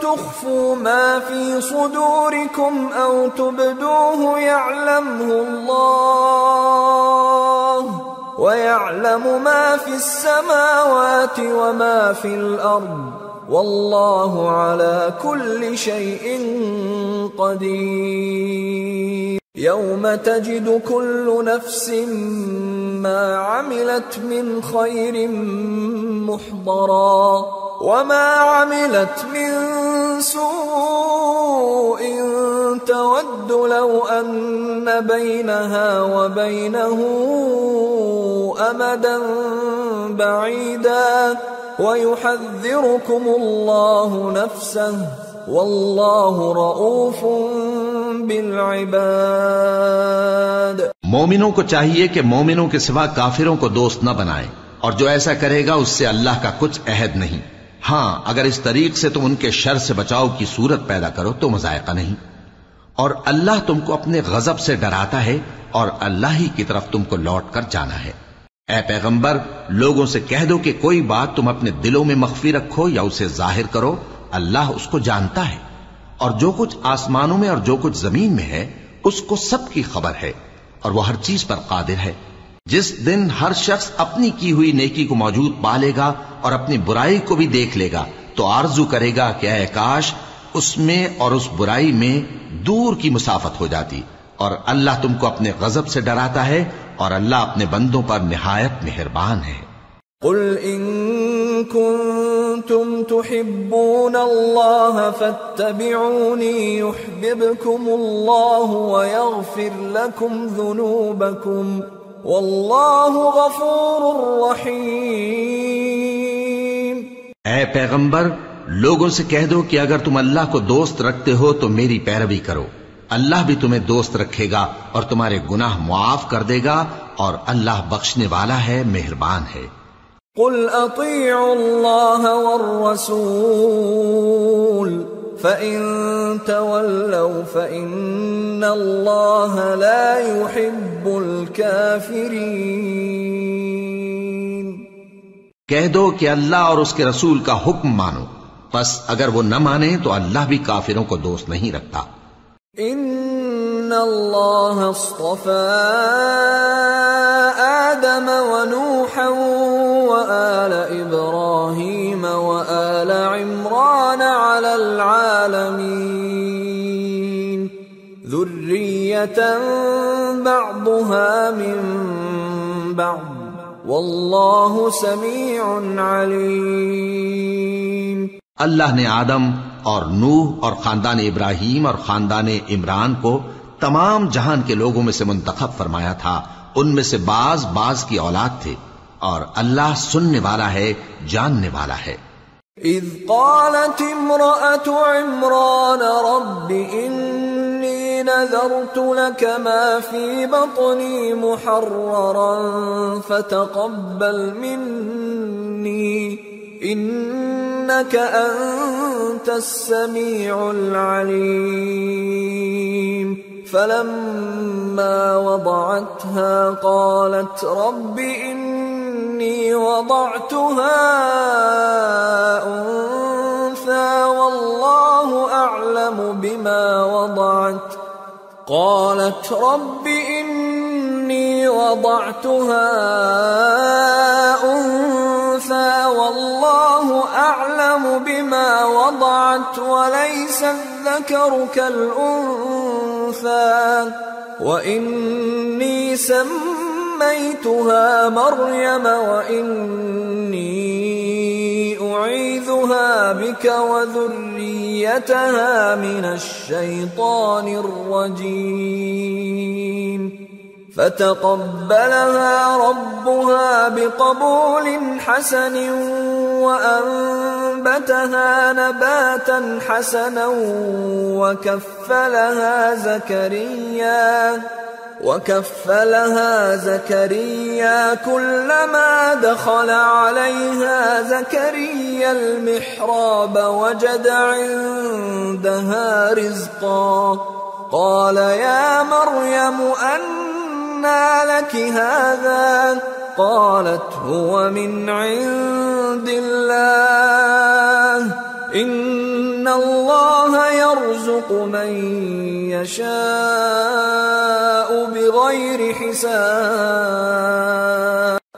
تخفوا ما في صدوركم أو تبدوه يعلمه الله ويعلم ما في السماوات وما في الأرض والله على كل شيء قدير يوم تجد كل نفس ما عملت من خير محضرا وما عملت من سوء تود لو أن بينها وبينه أمدا بعيدا ويحذركم الله نفسه والله رؤوف بالعباد۔
مومنوں کو چاہیے کہ مومنوں کے سوا کافروں کو دوست نہ بنائیں، اور جو ایسا کرے گا اس سے اللہ کا کچھ عہد نہیں۔ ہاں، اگر اس طریق سے تم ان کے شر سے بچاؤ کی صورت پیدا کرو تو مذائقہ نہیں، اور اللہ تم کو اپنے غضب سے ڈراتا ہے اور اللہ ہی کی طرف تم کو لوٹ کر جانا ہے۔ اے پیغمبر، لوگوں سے کہہ دو کہ کوئی بات تم اپنے دلوں میں مخفی رکھو یا اسے ظاہر کرو، اللہ اس کو جانتا ہے، اور جو کچھ آسمانوں میں اور جو کچھ زمین میں ہے اس کو سب کی خبر ہے، اور وہ ہر چیز پر قادر ہے۔ جس دن ہر شخص اپنی کی ہوئی نیکی کو موجود پا لے گا اور اپنی برائی کو بھی دیکھ لے گا تو آرزو کرے گا کہ اے کاش اس میں اور اس برائی میں دور کی مسافت ہو جاتی، اور اللہ تم کو اپنے غضب سے ڈراتا ہے اور اللہ اپنے بندوں پر نہایت مہربان ہے۔
قل ان كنتم تحبون الله فاتبعوني يحببكم الله ويغفر لكم ذنوبكم والله غفور رحيم۔
اے پیغمبر، لوگوں سے کہہ دو کہ اگر تم اللہ کو دوست رکھتے ہو تو میری پیروی کرو، اللہ بھی تمہیں دوست رکھے گا اور تمہارے گناہ معاف کر دے گا، اور اللہ بخشنے والا ہے، مہربان ہے۔
قل اطیعوا اللہ والرسول فَإِن تَوَلَّوْا فَإِنَّ اللَّهَ لَا يُحِبُّ الْكَافِرِينَ۔
کہہ دو کہ اللہ اور اس کے رسول کا حکم مانو، پس اگر وہ نہ مانیں تو اللہ بھی کافروں کو دوست نہیں رکھتا۔
ان اللہ اصطفى آدم ونوحا وآل ابراہیم وآل عمران على العالمین ذریة بعضها من بعض واللہ سمیع علیم۔
اللہ نے آدم اور نوح اور خاندان ابراہیم اور خاندان عمران کو تمام جہان کے لوگوں میں سے منتخب فرمایا تھا، ان میں سے بعض کی اولاد تھے، اور اللہ سننے والا ہے، جاننے والا ہے۔
اذ قالت امرأة عمران رب انی نذرت لك ما في بطني محررا فتقبل مني انك انت السميع العليم فلما وضعتها قالت رب اني وضعتها انثى والله اعلم بما وضعت قالت رب اني وضعتها انثى والله اعلم بما وضعت وليس الذكر كالانثى واني سميتها مريم واني اعيذها بك وذريتها من الشيطان الرجيم فتقبلها ربها بقبول حسن وأنبتها نباتا حسنا وكفلها زكريا كلما دخل عليها زكريا المحراب وجد عندها رزقا قال يا مريم أنى لك هذا قالت هو من عند الله إن الله يرزق من يشاء بغير حساب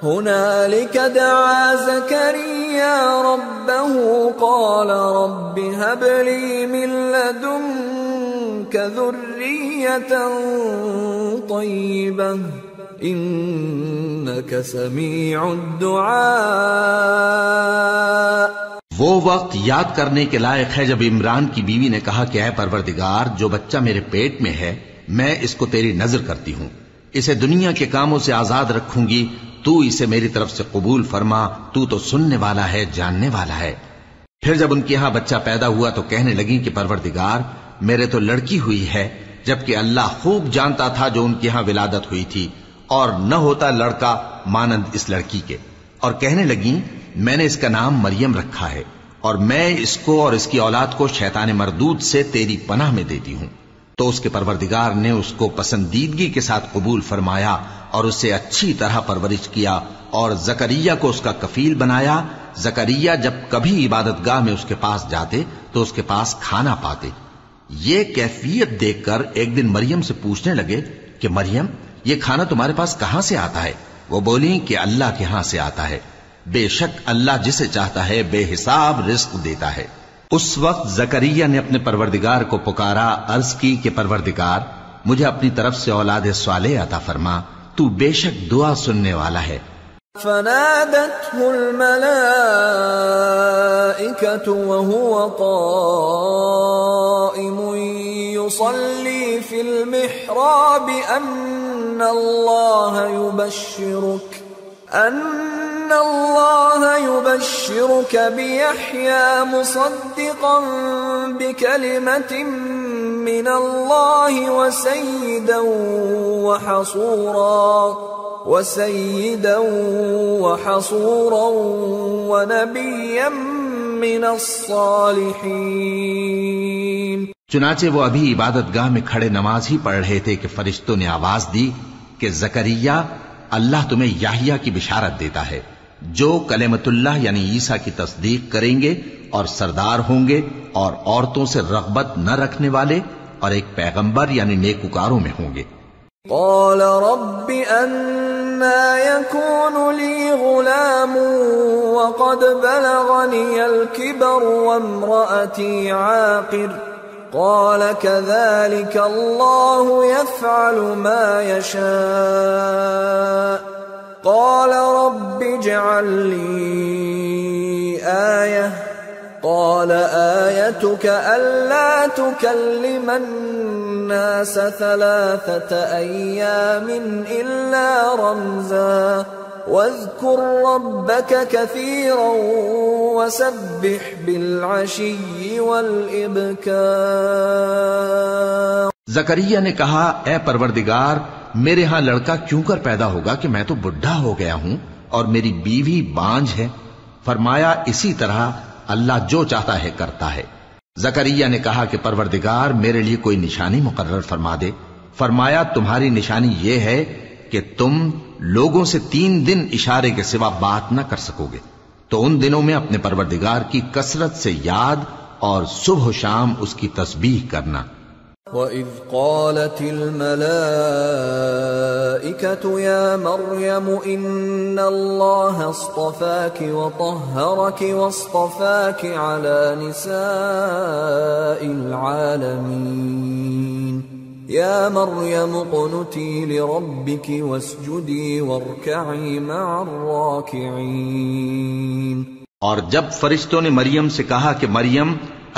هنالك دعا زكريا ربه قال رب هب لي من لدنك ذرية طيبة انك سمیع الدعاء۔
وہ وقت یاد کرنے کے لائق ہے جب عمران کی بیوی نے کہا کہ اے پروردگار، جو بچہ میرے پیٹ میں ہے میں اس کو تیری نذر کرتی ہوں، اسے دنیا کے کاموں سے آزاد رکھوں گی، تو اسے میری طرف سے قبول فرما، تو سننے والا ہے، جاننے والا ہے۔ پھر جب ان کے ہاں بچہ پیدا ہوا تو کہنے لگی کہ پروردگار میرے تو لڑکی ہوئی ہے، جبکہ اللہ خوب جانتا تھا جو ان کے ہاں ولادت ہوئی تھی، اور نہ ہوتا لڑکا مانند اس لڑکی کے، اور کہنے لگیں میں نے اس کا نام مریم رکھا ہے، اور میں اس کو اور اس کی اولاد کو شیطان مردود سے تیری پناہ میں دیتی ہوں۔ تو اس کے پروردگار نے اس کو پسندیدگی کے ساتھ قبول فرمایا اور اسے اچھی طرح پرورش کیا، اور زکریا کو اس کا کفیل بنایا۔ زکریا جب کبھی عبادت گاہ میں اس کے پاس جاتے تو اس کے پاس کھانا پاتے۔ یہ کیفیت دیکھ کر ایک دن مریم سے پوچھنے لگے کہ مریم یہ کھانا تمہارے پاس کہاں سے آتا ہے؟ وہ بولی کہ اللہ کے ہاں سے آتا ہے، بے شک اللہ جسے چاہتا ہے بے حساب رزق دیتا ہے۔ اس وقت زکریا نے اپنے پروردگار کو پکارا، عرض کی کہ پروردگار مجھے اپنی طرف سے اولاد صالح عطا فرما، تو بے شک دعا سننے والا ہے۔
فنادته الملائكة وهو قائم يصلي في المحراب أن الله يبشرك بيحيى مصدقا بكلمة من الله وسيدا وحصورا ونبيا من الصالحين.
چنانچہ وہ ابھی عبادت گاہ میں کھڑے نماز ہی پڑھ رہے تھے کہ فرشتوں نے آواز دی کہ زکریا، اللہ تمہیں یحییٰ کی بشارت دیتا ہے جو کلمۃ اللہ یعنی عیسیٰ کی تصدیق کریں گے اور سردار ہوں گے اور عورتوں سے رغبت نہ رکھنے والے اور ایک پیغمبر یعنی نیکوکاروں میں ہوں گے.
قال رب أنى يكون لي غلام وقد بلغني الكبر وامرأتي عاقر قال كذلك الله يفعل ما يشاء قال رب اجعل لي آية قال آيتك ألا تكلم الناس 3 أيام إلا رمزا واذكر ربك كثيرا وسبح بالعشي والإبكار.
زکریا نے کہا اے پروردگار میرے ہاں لڑکا کیوں کر پیدا ہوگا کہ میں تو بڈھا ہو گیا ہوں اور میری بیوی بانجھ ہے. فرمایا اسی طرح اللہ جو چاہتا ہے کرتا ہے. زکریا نے کہا کہ پروردگار میرے لیے کوئی نشانی مقرر فرما دے. فرمایا تمہاری نشانی یہ ہے کہ تم لوگوں سے 3 دن اشارے کے سوا بات نہ کر سکو گے، تو ان دنوں میں اپنے پروردگار کی کثرت سے یاد اور صبح و شام اس کی تسبیح کرنا.
وَإِذْ قَالَتِ الْمَلَائِكَةُ يَا مَرْيَمُ إِنَّ اللَّهَ اصْطَفَاكِ وَطَهَّرَكِ وَاصْطَفَاكِ عَلَى نِسَاءِ الْعَالَمِينَ يَا مَرْيَمُ اقْنُتِي لِرَبِّكِ وَاسْجُدِي وَارْكَعِي مَعَ الرَّاكِعِينَ.
اور جب فرشتوں نے مریم سے کہا کہ مریم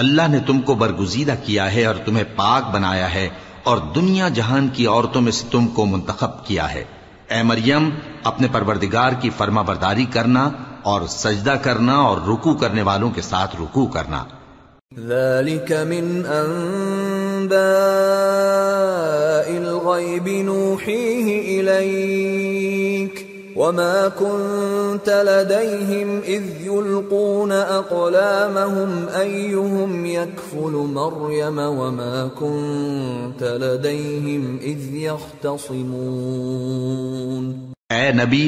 اللہ نے تم کو برگزیدہ کیا ہے اور تمہیں پاک بنایا ہے اور دنیا جہان کی عورتوں میں سے تم کو منتخب کیا ہے، اے مریم اپنے پروردگار کی فرما برداری کرنا اور سجدہ کرنا اور رکوع کرنے والوں کے ساتھ رکوع کرنا.
ذَلِكَ مِنْ أَنْبَاءِ الْغَيْبِ نُوحِيهِ إِلَيْكَ وَمَا كُنْتَ لَدَيْهِمْ إِذْ يُلْقُونَ أَقْلَامَهُمْ أَيُّهُمْ يَكْفُلُ مَرْيَمَ وَمَا كُنْتَ لَدَيْهِمْ إِذْ يَخْتَصِمُونَ.
اے نبی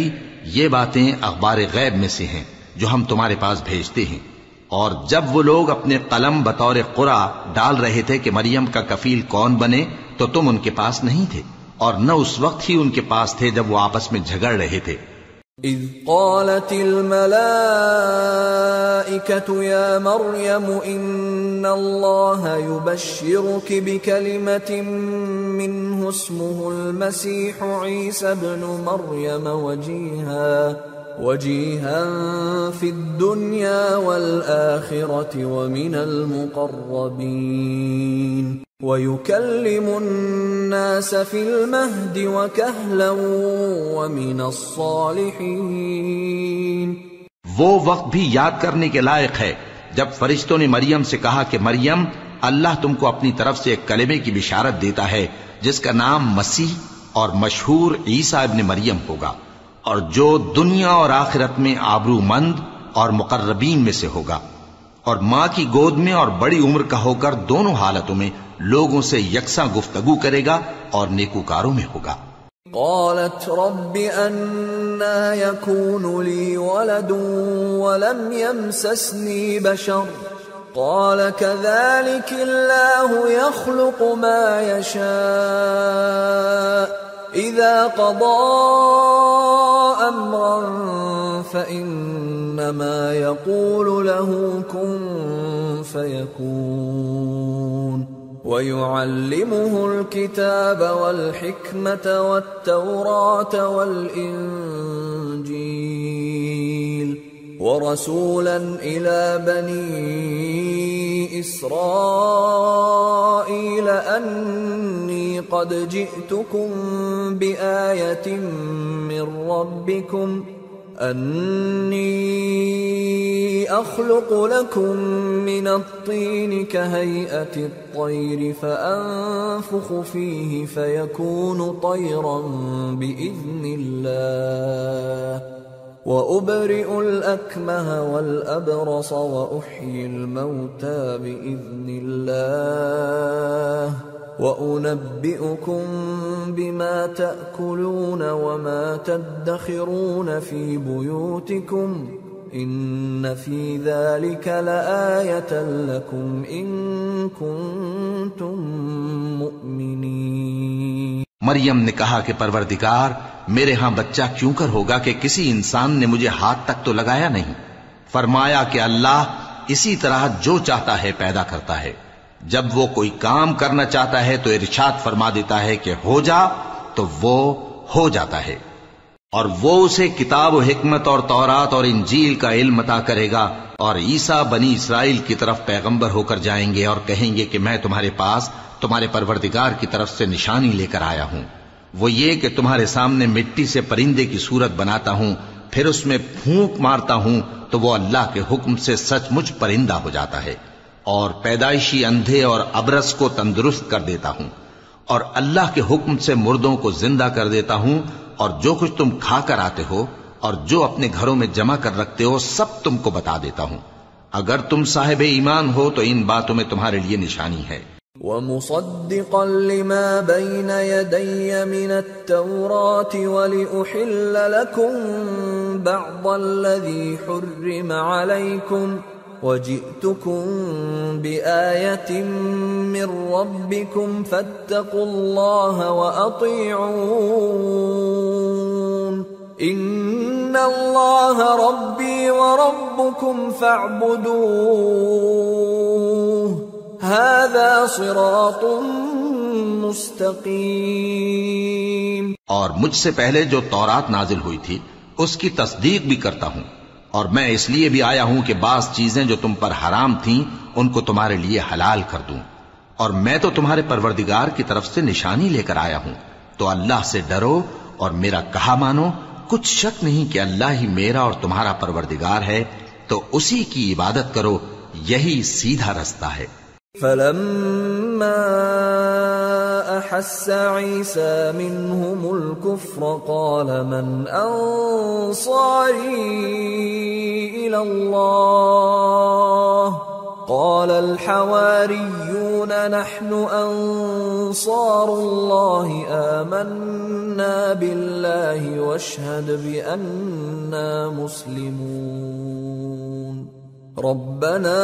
یہ باتیں اخبار غیب میں سے ہیں جو ہم تمہارے پاس بھیجتے ہیں، اور جب وہ لوگ اپنے قلم بطور قرعہ ڈال رہے تھے کہ مریم کا کفیل کون بنے تو تم ان کے پاس نہیں تھے اور نہ اس وقت ہی ان کے پاس تھے جب وہ آپس میں جھگڑ رہے تھے.
اذ قالت الملائكة يا مريم ان الله يبشرك بكلمة منه اسمه المسيح عيسى ابن مريم وجيها في الدنيا والآخرة ومن المقربين وَيُكَلِّمُ النَّاسَ فِي الْمَهْدِ وَكَهْلًا وَمِنَ الصَّالِحِينَ.
وہ وقت بھی یاد کرنے کے لائق ہے جب فرشتوں نے مریم سے کہا کہ مریم اللہ تم کو اپنی طرف سے ایک کلمے کی بشارت دیتا ہے جس کا نام مسیح اور مشہور عیسیٰ ابن مریم ہوگا، اور جو دنیا اور آخرت میں آبرو مند اور مقربین میں سے ہوگا، اور ماں کی گود میں اور بڑی عمر کا ہو کر دونوں حالتوں میں لوگوں سے یکساں گفتگو کرے گا اور نیکوکاروں میں ہوگا.
قالت رب أنا يكون لي ولد ولم يمسسني بشر قال كذلك الله يخلق ما يشاء إذا قضى أمرا فإنما يقول له كن فيكون وَيُعَلِّمُهُ الْكِتَابَ وَالْحِكْمَةَ وَالتَّوْرَاةَ وَالْإِنْجِيلَ وَرَسُولًا إِلَى بَنِي إِسْرَائِيلَ أَنِّي قَدْ جِئْتُكُمْ بِآيَةٍ مِّن رَّبِّكُمْ أَنِّي أَخْلُقُ لَكُم مِّنَ الطِّينِ كَهَيْئَةِ الطَّيْرِ فَأَنفُخُ فِيهِ فَيَكُونُ طَيْرًا بِإِذْنِ اللَّهِ وَأُبْرِئُ الْأَكْمَهَ وَالْأَبْرَصَ وَأُحْيِي الْمَوْتَى بِإِذْنِ اللَّهِ وَأُنَبِّئُكُم بِمَا تَأْكُلُونَ وَمَا تَدَّخِرُونَ فِي بُيُوتِكُمْ إِنَّ فِي ذَلِكَ لَآيَةً لَكُمْ إِن كُنتُم مُّؤْمِنِينَ۔
مریم نے کہا کہ پروردگار میرے ہاں بچہ کیوں کر ہوگا کہ کسی انسان نے مجھے ہاتھ تک تو لگایا نہیں۔ فرمایا کہ اللہ اسی طرح جو چاہتا ہے پیدا کرتا ہے، جب وہ کوئی کام کرنا چاہتا ہے تو ارشاد فرما دیتا ہے کہ ہو جا تو وہ ہو جاتا ہے، اور وہ اسے کتاب و حکمت اور تورات اور انجیل کا علم عطا کرے گا، اور عیسیٰ بنی اسرائیل کی طرف پیغمبر ہو کر جائیں گے اور کہیں گے کہ میں تمہارے پاس تمہارے پروردگار کی طرف سے نشانی لے کر آیا ہوں، وہ یہ کہ تمہارے سامنے مٹی سے پرندے کی صورت بناتا ہوں، پھر اس میں پھونک مارتا ہوں تو وہ اللہ کے حکم سے سچ مچ پرندہ ہو جاتا ہے، اور پیدائشی اندھے اور ابرص کو تندرست کر دیتا ہوں، اور اللہ کے حکم سے مردوں کو زندہ کر دیتا ہوں، اور جو کچھ تم کھا کر آتے ہو اور جو اپنے گھروں میں جمع کر رکھتے ہو سب تم کو بتا دیتا ہوں۔ اگر تم صاحب ایمان ہو تو ان باتوں میں تمہارے لیے نشانی ہے۔
وَمُصَدِّقًا لِمَا بَيْنَ يَدَيَّ مِنَ التَّوْرَاةِ وَلِأُحِلَّ لَكُم بَعْضَ الَّذِي حُرِّمَ عَلَيْكُمْ وَجِئْتُكُم بِآيَةٍ مِّن رَّبِّكُمْ فَاتَّقُوا اللَّهَ وَأَطِيعُونِ إِنَّ اللَّهَ رَبِّي وَرَبُّكُمْ فَاعْبُدُوهُ هَذَا صِرَاطٌ مُسْتَقِيمٌ۔
اور مجھ سے پہلے جو تورات نازل ہوئی تھی اس کی تصدیق بھی کرتا ہوں، اور میں اس لیے بھی آیا ہوں کہ بعض چیزیں جو تم پر حرام تھیں ان کو تمہارے لیے حلال کر دوں، اور میں تو تمہارے پروردگار کی طرف سے نشانی لے کر آیا ہوں، تو اللہ سے ڈرو اور میرا کہا مانو۔ کچھ شک نہیں کہ اللہ ہی میرا اور تمہارا پروردگار ہے، تو اسی کی عبادت کرو، یہی سیدھا رستہ ہے۔
فَلَمَّا أَحَسَّ عِيسَى مِنْهُمُ الْكُفْرَ قَالَ مَنْ أَنصَارِي إِلَى اللَّهِ قَالَ الْحَوَارِيُّونَ نَحْنُ أَنصَارُ اللَّهِ آمَنَّا بِاللَّهِ وَاشْهَدْ بِأَنَّا مُسْلِمُونَ رَبَّنَا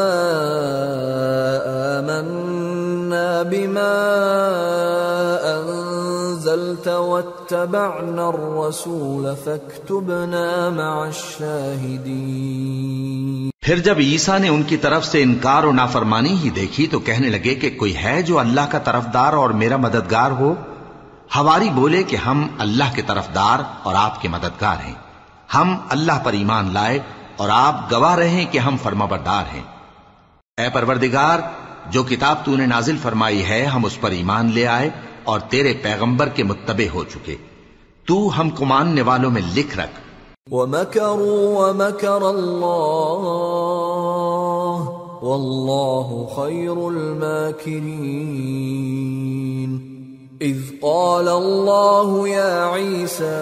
آمَنَّا بِمَا أَنزَلْتَ وَاتَّبَعْنَا الرَّسُولَ فَاكْتُبْنَا مَعَ الشَّاهِدِينَ۔
پھر جب عیسیٰ نے ان کی طرف سے انکار و نافرمانی ہی دیکھی تو کہنے لگے کہ کوئی ہے جو اللہ کا طرفدار اور میرا مددگار ہو؟ حواری بولے کہ ہم اللہ کے طرفدار اور آپ کے مددگار ہیں، ہم اللہ پر ایمان لائے اور آپ گواہ رہیں کہ ہم فرمانبردار ہیں۔ اے پروردگار، جو کتاب تو نے نازل فرمائی ہے ہم اس پر ایمان لے آئے اور تیرے پیغمبر کے متبع ہو چکے، تو ہم کو ماننے والوں میں لکھ رکھ۔
وَمَكَرُوا وَمَكَرَ اللَّهُ وَاللَّهُ خَيْرُ الْمَاكِرِينَ۔ إِذْ قَالَ اللَّهُ يَا عِيسَى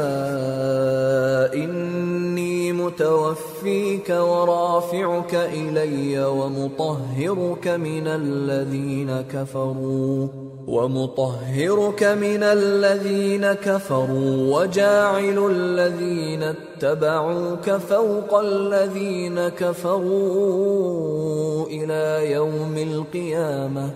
إِنِّي مُتَوَفِّيكَ وَرَافِعُكَ إِلَيَّ وَمُطَهِّرُكَ مِنَ الَّذِينَ كَفَرُوا وَجَاعِلُ الَّذِينَ اتَّبَعُوكَ فَوْقَ الَّذِينَ كَفَرُوا إِلَى يَوْمِ الْقِيَامَةِ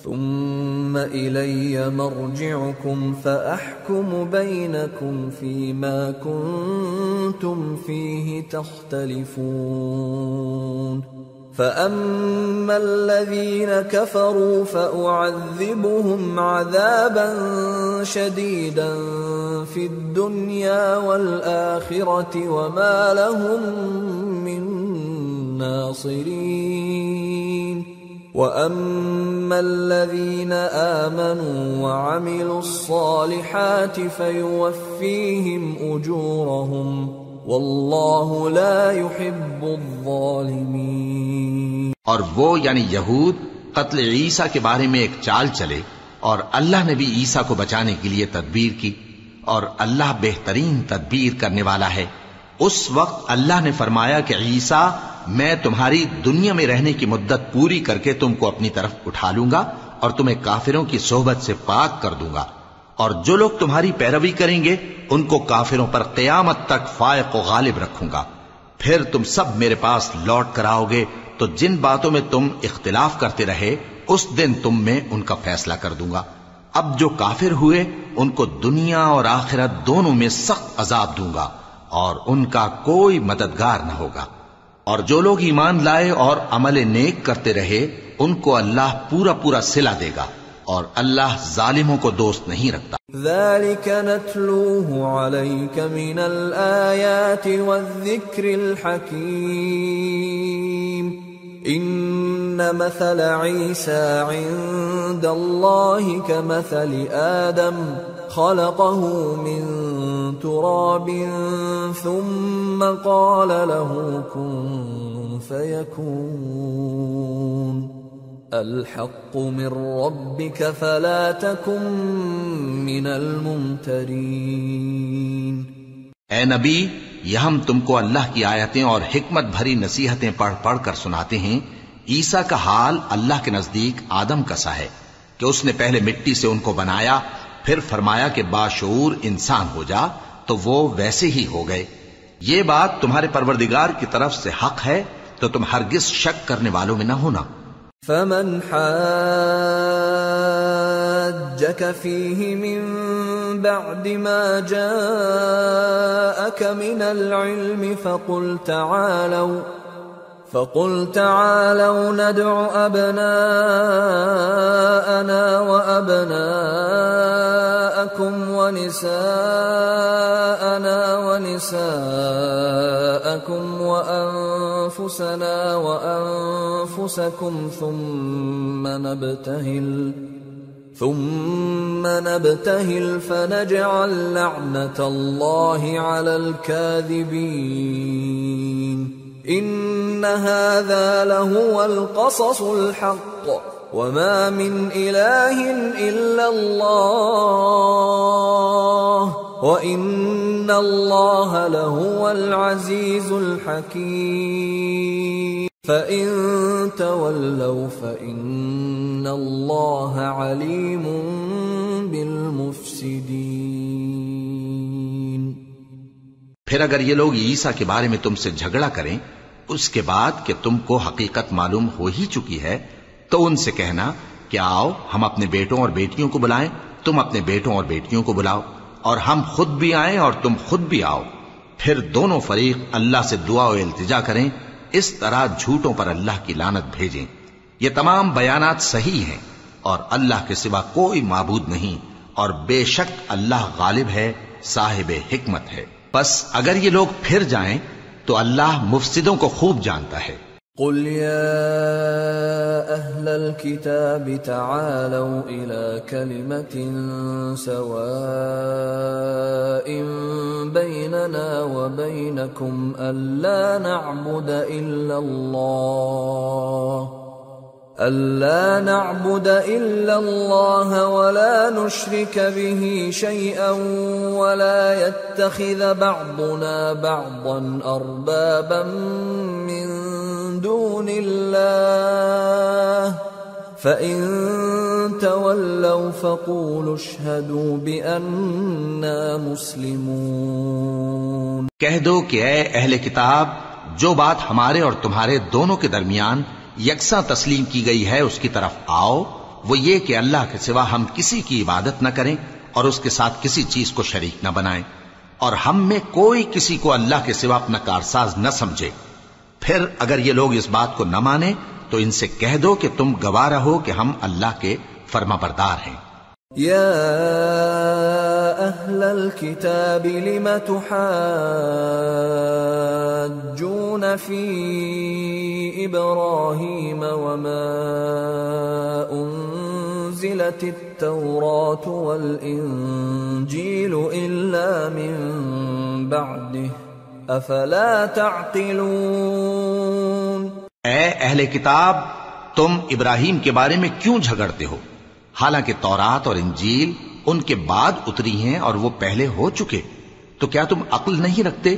ثُمَّ إِلَيَّ مَرْجِعُكُمْ فَأَحْكُمُ بَيْنَكُمْ فِيمَا كُنتُمْ فِيهِ تَخْتَلِفُونَ فَأَمَّا الَّذِينَ كَفَرُوا فَأُعَذِّبُهُمْ عَذَابًا شَدِيدًا فِي الدُّنْيَا وَالْآخِرَةِ وَمَا لَهُم مِّن نَّاصِرِينَ وَأَمَّا الَّذِينَ آمَنُوا وَعَمِلُوا الصَّالِحَاتِ فَيُوَفِّيهِمْ أُجُورَهُمْ وَاللَّهُ لَا يُحِبُّ الظَّالِمِينَ۔
اور وہ یعنی یہود قتل عیسیٰ کے بارے میں ایک چال چلے، اور اللہ نے بھی عیسیٰ کو بچانے کے لیے تدبیر کی، اور اللہ بہترین تدبیر کرنے والا ہے۔ اس وقت اللہ نے فرمایا کہ عیسیٰ، میں تمہاری دنیا میں رہنے کی مدت پوری کر کے تم کو اپنی طرف اٹھا لوں گا اور تمہیں کافروں کی صحبت سے پاک کر دوں گا، اور جو لوگ تمہاری پیروی کریں گے ان کو کافروں پر قیامت تک فائق و غالب رکھوں گا۔ پھر تم سب میرے پاس لوٹ کر آؤ گے تو جن باتوں میں تم اختلاف کرتے رہے اس دن تم میں ان کا فیصلہ کر دوں گا۔ اب جو کافر ہوئے ان کو دنیا اور آخرت دونوں میں سخت عذاب دوں گا اور ان کا کوئی مددگار نہ ہوگا، اور جو لوگ ایمان لائے اور عمل نیک کرتے رہے ان کو اللہ پورا پورا صلہ دے گا، اور اللہ ظالموں کو دوست نہیں رکھتا۔
ذلك نتلوه عليك من الآيات والذكر الحكيم إن مثل عيسى عند الله كمثل آدم خلقه من تراب ثم قال له كن فيكون الحق من ربك فلا تكن من الممترين۔
اے نبی، یہ ہم تم کو اللہ کی آیتیں اور حکمت بھری نصیحتیں پڑھ پڑھ کر سناتے ہیں۔ عیسیٰ کا حال اللہ کے نزدیک آدم کا سا ہے کہ اس نے پہلے مٹی سے ان کو بنایا، پھر فرمایا کہ باشعور انسان ہو جا، تو وہ ویسے ہی ہو گئے۔ یہ بات تمہارے پروردگار کی طرف سے حق ہے، تو تم ہرگز شک کرنے والوں میں نہ ہونا۔
فمن حاجك فيه من بعد ما جاءك من العلم فقل تعالوا ندع أبناءنا وأبناءكم ونساءنا ونساءكم وأنفسنا وأنفسكم ثم نبتهل فنجعل لعنة الله على الكاذبين إن هذا لهو القصص الحق وما من إله إلا الله وإن الله لهو العزيز الحكيم فإن تولوا فإن الله عليم بالمفسدين۔
پھر اگر یہ لوگ عیسیٰ کے بارے میں تم سے جھگڑا کریں اس کے بعد کہ تم کو حقیقت معلوم ہو ہی چکی ہے، تو ان سے کہنا کہ آؤ ہم اپنے بیٹوں اور بیٹیوں کو بلائیں، تم اپنے بیٹوں اور بیٹیوں کو بلاؤ، اور ہم خود بھی آئیں اور تم خود بھی آؤ، پھر دونوں فریق اللہ سے دعا و التجا کریں، اس طرح جھوٹوں پر اللہ کی لعنت بھیجیں۔ یہ تمام بیانات صحیح ہیں، اور اللہ کے سوا کوئی معبود نہیں، اور بے شک اللہ غالب ہے، صاحب حکمت ہے۔ بس اگر یہ لوگ پھر جائیں تو اللہ مفسدوں کو خوب جانتا ہے۔
قل يا أهل الكتاب تعالوا إلى كلمة سواء بيننا وبينكم ألا نعبد إلا الله ولا نشرك به شيئا ولا يتخذ بعضنا بعضا أربابا من دون الله فإن تولوا فقولوا اشهدوا بأننا مسلمون۔
کہہ دو کہ اے اہل کتاب، جو بات ہمارے اور تمہارے دونوں کے درمیان یکساں تسلیم کی گئی ہے اس کی طرف آؤ، وہ یہ کہ اللہ کے سوا ہم کسی کی عبادت نہ کریں اور اس کے ساتھ کسی چیز کو شریک نہ بنائیں، اور ہم میں کوئی کسی کو اللہ کے سوا اپنا کارساز نہ سمجھے۔ پھر اگر یہ لوگ اس بات کو نہ مانیں تو ان سے کہہ دو کہ تم گواہ رہو کہ ہم اللہ کے فرما بردار ہیں۔
یا اہل الکتاب لم تحاجون فی ابراہیم وما انزلت التوراة والانجیل الا من بعده افلا تعقلون۔
اے اہل کتاب، تم ابراہیم کے بارے میں کیوں جھگڑتے ہو، حالانکہ تورات اور انجیل ان کے بعد اتری ہیں اور وہ پہلے ہو چکے، تو کیا تم عقل نہیں رکھتے؟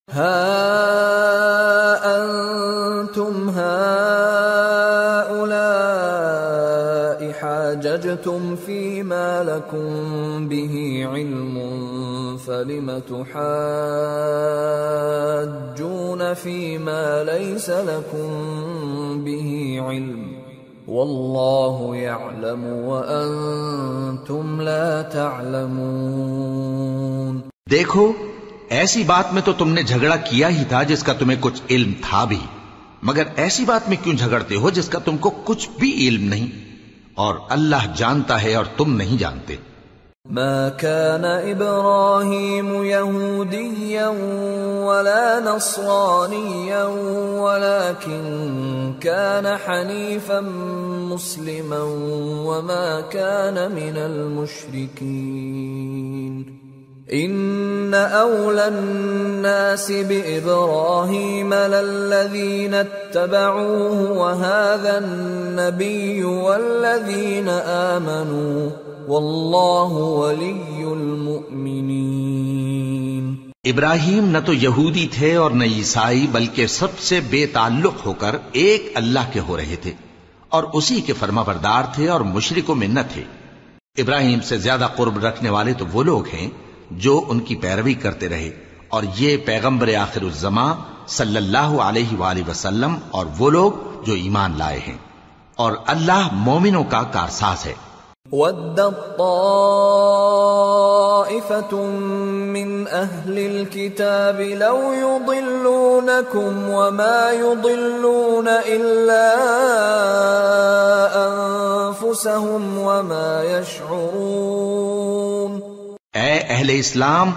ها أنتم هؤلاء حاججتم فيما لكم به علم فلم تحاجون فيما ليس لكم به علم والله يعلم وأنتم لا تعلمون۔
دیکھو ایسی بات میں تو تم نے جھگڑا کیا ہی تھا جس کا تمہیں کچھ علم تھا بھی، مگر ایسی بات میں کیوں جھگڑتے ہو جس کا تم کو کچھ بھی علم نہیں، اور اللہ جانتا ہے اور تم نہیں جانتے۔
ما كان إبراهيم يهوديا ولا نصرانيا ولكن كان حنيفا مسلما وما كان من المشركين إن أولى الناس بإبراهيم للذين اتبعوه وهذا النبي والذين آمنوا واللہ ولی المؤمنین۔
ابراہیم نہ تو یہودی تھے اور نہ عیسائی، بلکہ سب سے بے تعلق ہو کر ایک اللہ کے ہو رہے تھے اور اسی کے فرما بردار تھے اور مشرکوں میں نہ تھے۔ ابراہیم سے زیادہ قرب رکھنے والے تو وہ لوگ ہیں جو ان کی پیروی کرتے رہے، اور یہ پیغمبر آخر الزماں صلی اللہ علیہ وآلہ وسلم اور وہ لوگ جو ایمان لائے ہیں، اور اللہ مومنوں کا کارساز ہے۔
وَدَّت طَّائِفَةٌ مِّنْ أَهْلِ الْكِتَابِ لَوْ يُضِلُّونَكُمْ وَمَا يُضِلُّونَ إِلَّا أَنفُسَهُمْ وَمَا يَشْعُرُونَ۔
اے اہل اسلام،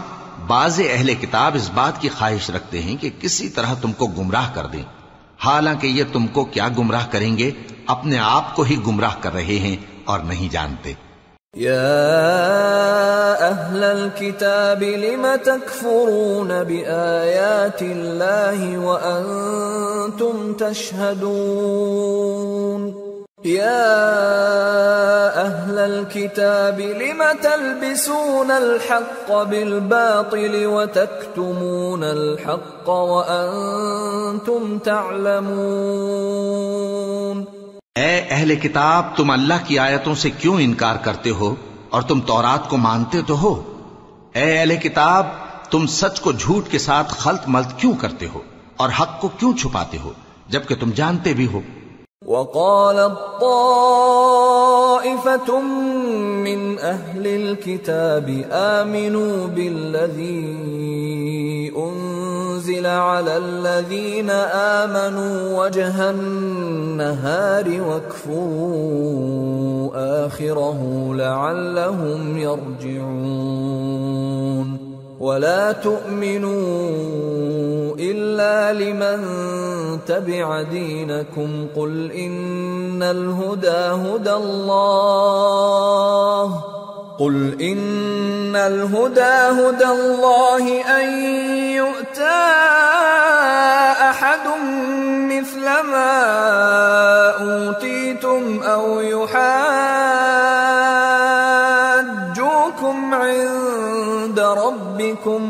بعض اہل کتاب اس بات کی خواہش رکھتے ہیں کہ کسی طرح تم کو گمراہ کر دیں، حالانکہ یہ تم کو کیا گمراہ کریں گے، اپنے آپ کو ہی گمراہ کر رہے ہیں اور نہیں جانتے۔
یا اہل الکتاب لم تکفرون بآیات اللہ وانتم تشہدون یا اہل الکتاب لم تلبسون الحق بالباطل وتکتمون الحق وانتم تعلمون۔
اے اہل کتاب، تم اللہ کی آیتوں سے کیوں انکار کرتے ہو اور تم تورات کو مانتے تو ہو؟ اے اہل کتاب، تم سچ کو جھوٹ کے ساتھ خلط ملط کیوں کرتے ہو اور حق کو کیوں چھپاتے ہو جبکہ تم جانتے بھی ہو؟
وَقَالَتْ طَائِفَةٌ مِّنْ أَهْلِ الْكِتَابِ آمِنُوا بِالَّذِي أُنزِلَ عَلَى الَّذِينَ آمَنُوا وَجْهَ النَّهَارِ وَاكْفُرُوا آخِرَهُ لَعَلَّهُمْ يَرْجِعُونَ وَلَا تُؤْمِنُوا إِلَّا لِمَن تَبِعَ دِينَكُمْ قُلْ إِنَّ الْهُدَى هُدَى اللَّهِ أَن يُؤْتَى أَحَدٌ مِثْلَ مَا أُوتِيتُمْ أَوْ يُحَاجُّوكُمْ عِندَ رَبِّكُمْ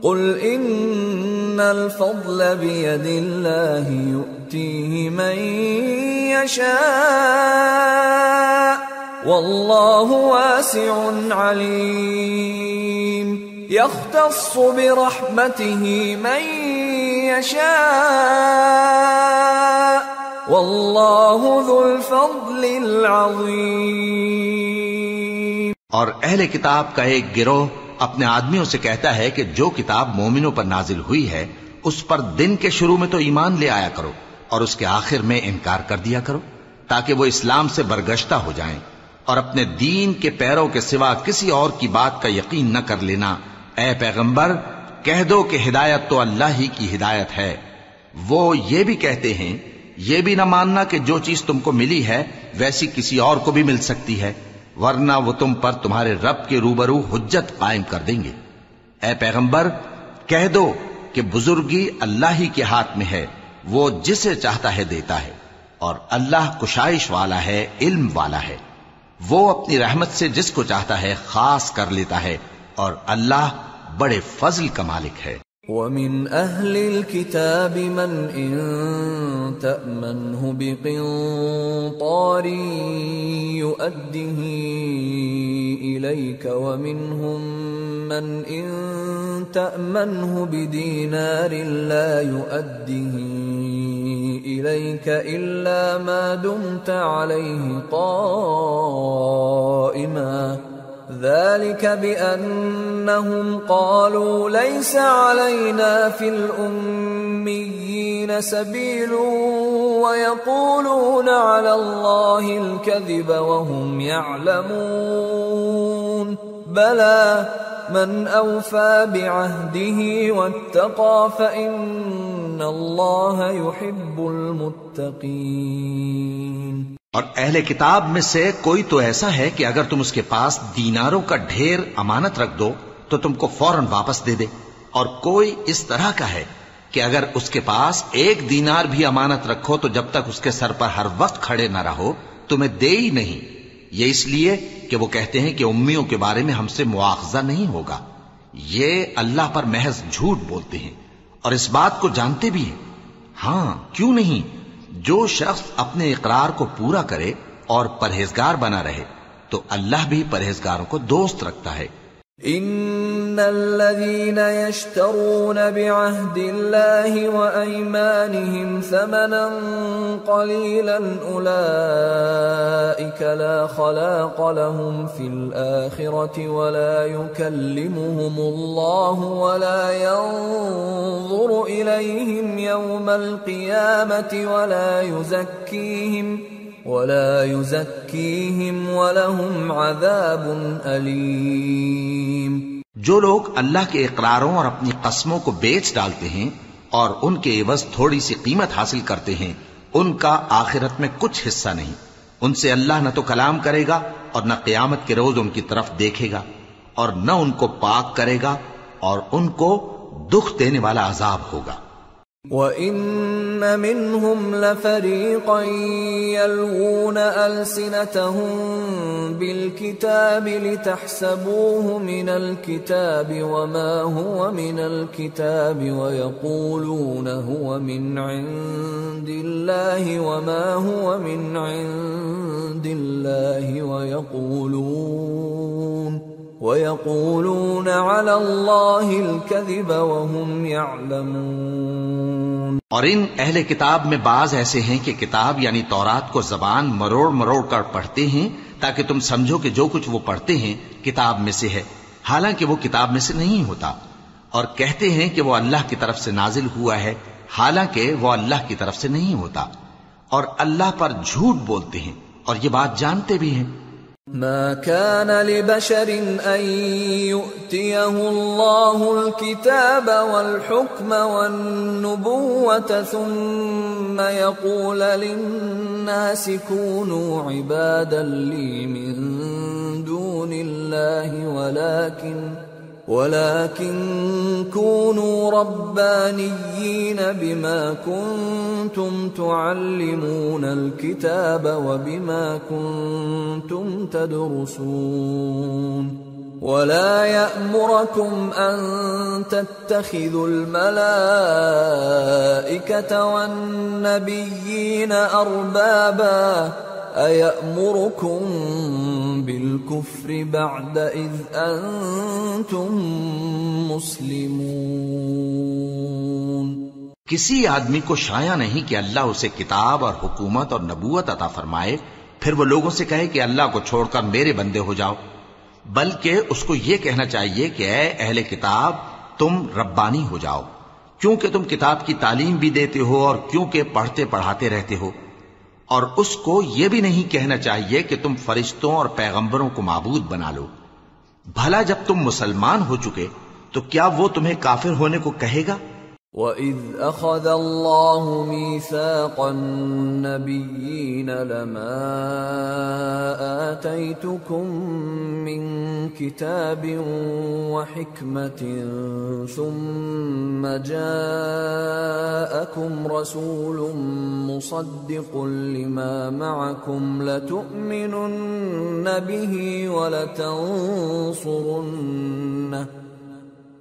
قُلْ إِنَّ الْفَضْلَ بِيَدِ اللَّهِ يُؤْتِيهِ مَن يَشَاءُ وَاللَّهُ وَاسِعٌ عَلِيمٌ يَخْتَصُّ بِرَحْمَتِهِ مَن يَشَاءُ وَاللَّهُ ذُو الْفَضْلِ الْعَظِيمِ۔
اور اہل کتاب کا ایک گروہ اپنے آدمیوں سے کہتا ہے کہ جو کتاب مومنوں پر نازل ہوئی ہے اس پر دن کے شروع میں تو ایمان لے آیا کرو اور اس کے آخر میں انکار کر دیا کرو، تاکہ وہ اسلام سے برگشتہ ہو جائیں، اور اپنے دین کے پیروں کے سوا کسی اور کی بات کا یقین نہ کر لینا۔ اے پیغمبر، کہہ دو کہ ہدایت تو اللہ ہی کی ہدایت ہے۔ وہ یہ بھی کہتے ہیں، یہ بھی نہ ماننا کہ جو چیز تم کو ملی ہے ویسی کسی اور کو بھی مل سکتی ہے، ورنہ وہ تم پر تمہارے رب کے روبرو حجت قائم کر دیں گے۔ اے پیغمبر، کہہ دو کہ بزرگی اللہ ہی کے ہاتھ میں ہے، وہ جسے چاہتا ہے دیتا ہے، اور اللہ کشائش والا ہے، علم والا ہے، وہ اپنی رحمت سے جس کو چاہتا ہے خاص کر لیتا ہے، اور اللہ بڑے فضل کا مالک ہے۔
ومن أهل الكتاب من إن تأمنه بقنطار يؤده إليك ومنهم من إن تأمنه بدينار لا يؤده إليك إلا ما دمت عليه قائما ذلك بأنهم قالوا ليس علينا في الأميين سبيل ويقولون على الله الكذب وهم يعلمون بلى من أوفى بعهده واتقى فإن الله يحب المتقين.
اور اہل کتاب میں سے کوئی تو ایسا ہے کہ اگر تم اس کے پاس دیناروں کا ڈھیر امانت رکھ دو تو تم کو فوراً واپس دے دے، اور کوئی اس طرح کا ہے کہ اگر اس کے پاس 1 دینار بھی امانت رکھو تو جب تک اس کے سر پر ہر وقت کھڑے نہ رہو تمہیں دے ہی نہیں. یہ اس لیے کہ وہ کہتے ہیں کہ امیوں کے بارے میں ہم سے مواخذہ نہیں ہوگا. یہ اللہ پر محض جھوٹ بولتے ہیں اور اس بات کو جانتے بھی ہیں. ہاں کیوں نہیں، جو شخص اپنے اقرار کو پورا کرے اور پرہیزگار بنا رہے تو اللہ بھی پرہیزگاروں کو دوست رکھتا ہے.
ان الذين يشترون بعهد الله وايمانهم ثمنا قليلا اولئك لا خلاق لهم في الاخره ولا يكلمهم الله ولا ينظر اليهم يوم القيامه ولا يزكيهم ولهم عذاب أليم.
جو لوگ اللہ کے اقراروں اور اپنی قسموں کو بیچ ڈالتے ہیں اور ان کے عوض تھوڑی سی قیمت حاصل کرتے ہیں ان کا آخرت میں کچھ حصہ نہیں. ان سے اللہ نہ تو کلام کرے گا اور نہ قیامت کے روز ان کی طرف دیکھے گا اور نہ ان کو پاک کرے گا اور ان کو دکھ دینے والا عذاب ہوگا.
وَإِنَّ مِنْهُمْ لَفَرِيقًا يَلْوُونَ أَلْسِنَتَهُمْ بِالْكِتَابِ لِتَحْسَبُوهُ مِنَ الْكِتَابِ وَمَا هُوَ مِنَ الْكِتَابِ وَيَقُولُونَ هُوَ مِنْ عِنْدِ اللَّهِ وَمَا هُوَ مِنْ عِنْدِ اللَّهِ وَيَقُولُونَ عَلَى اللَّهِ الْكَذِبَ وَهُمْ يَعْلَمُونَ.
اور ان اہل کتاب میں بعض ایسے ہیں کہ کتاب یعنی تورات کو زبان مروڑ مروڑ کر پڑھتے ہیں تاکہ تم سمجھو کہ جو کچھ وہ پڑھتے ہیں کتاب میں سے ہے، حالانکہ وہ کتاب میں سے نہیں ہوتا، اور کہتے ہیں کہ وہ اللہ کی طرف سے نازل ہوا ہے حالانکہ وہ اللہ کی طرف سے نہیں ہوتا، اور اللہ پر جھوٹ بولتے ہیں اور یہ بات جانتے بھی ہیں.
ما كان لبشر أن يؤتيه الله الكتاب والحكم والنبوة ثم يقول للناس كونوا عبادا لي من دون الله ولكن كونوا ربانيين بما كنتم تعلمون الكتاب وبما كنتم تدرسون ولا يأمركم أن تتخذوا الملائكة والنبيين أربابا أَيَأْمُرُكُمْ بِالْكُفْرِ بَعْدَ إِذْ أَنْتُمْ مُسْلِمُونَ.
کسی آدمی کو شایع نہیں کہ اللہ اسے کتاب اور حکومت اور نبوت عطا فرمائے پھر وہ لوگوں سے کہے کہ اللہ کو چھوڑ کر میرے بندے ہو جاؤ، بلکہ اس کو یہ کہنا چاہیے کہ اے اہل کتاب تم ربانی ہو جاؤ، کیونکہ تم کتاب کی تعلیم بھی دیتے ہو اور کیونکہ پڑھتے پڑھاتے رہتے ہو. اور اس کو یہ بھی نہیں کہنا چاہیے کہ تم فرشتوں اور پیغمبروں کو معبود بنا لو. بھلا جب تم مسلمان ہو چکے تو کیا وہ تمہیں کافر ہونے کو کہے گا؟
وَإِذْ أَخَذَ اللَّهُ مِيثَاقَ النَّبِيِّينَ لَمَا آتَيْتُكُم مِّن كِتَابٍ وَحِكْمَةٍ ثُمَّ جَاءَكُمْ رَسُولٌ مُصَدِّقٌ لِّمَا مَعَكُمْ لَتُؤْمِنُنَّ بِهِ وَلَتَنصُرُنَّهُ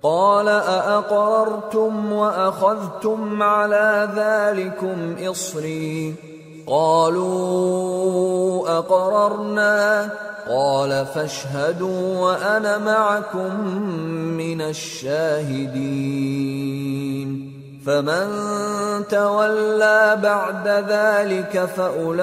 قال أأقررتم وأخذتم على ذلكم إصري قالوا أقررنا قال فاشهدوا وأنا معكم من الشاهدين فمن تولى بعد ذلك فأولئك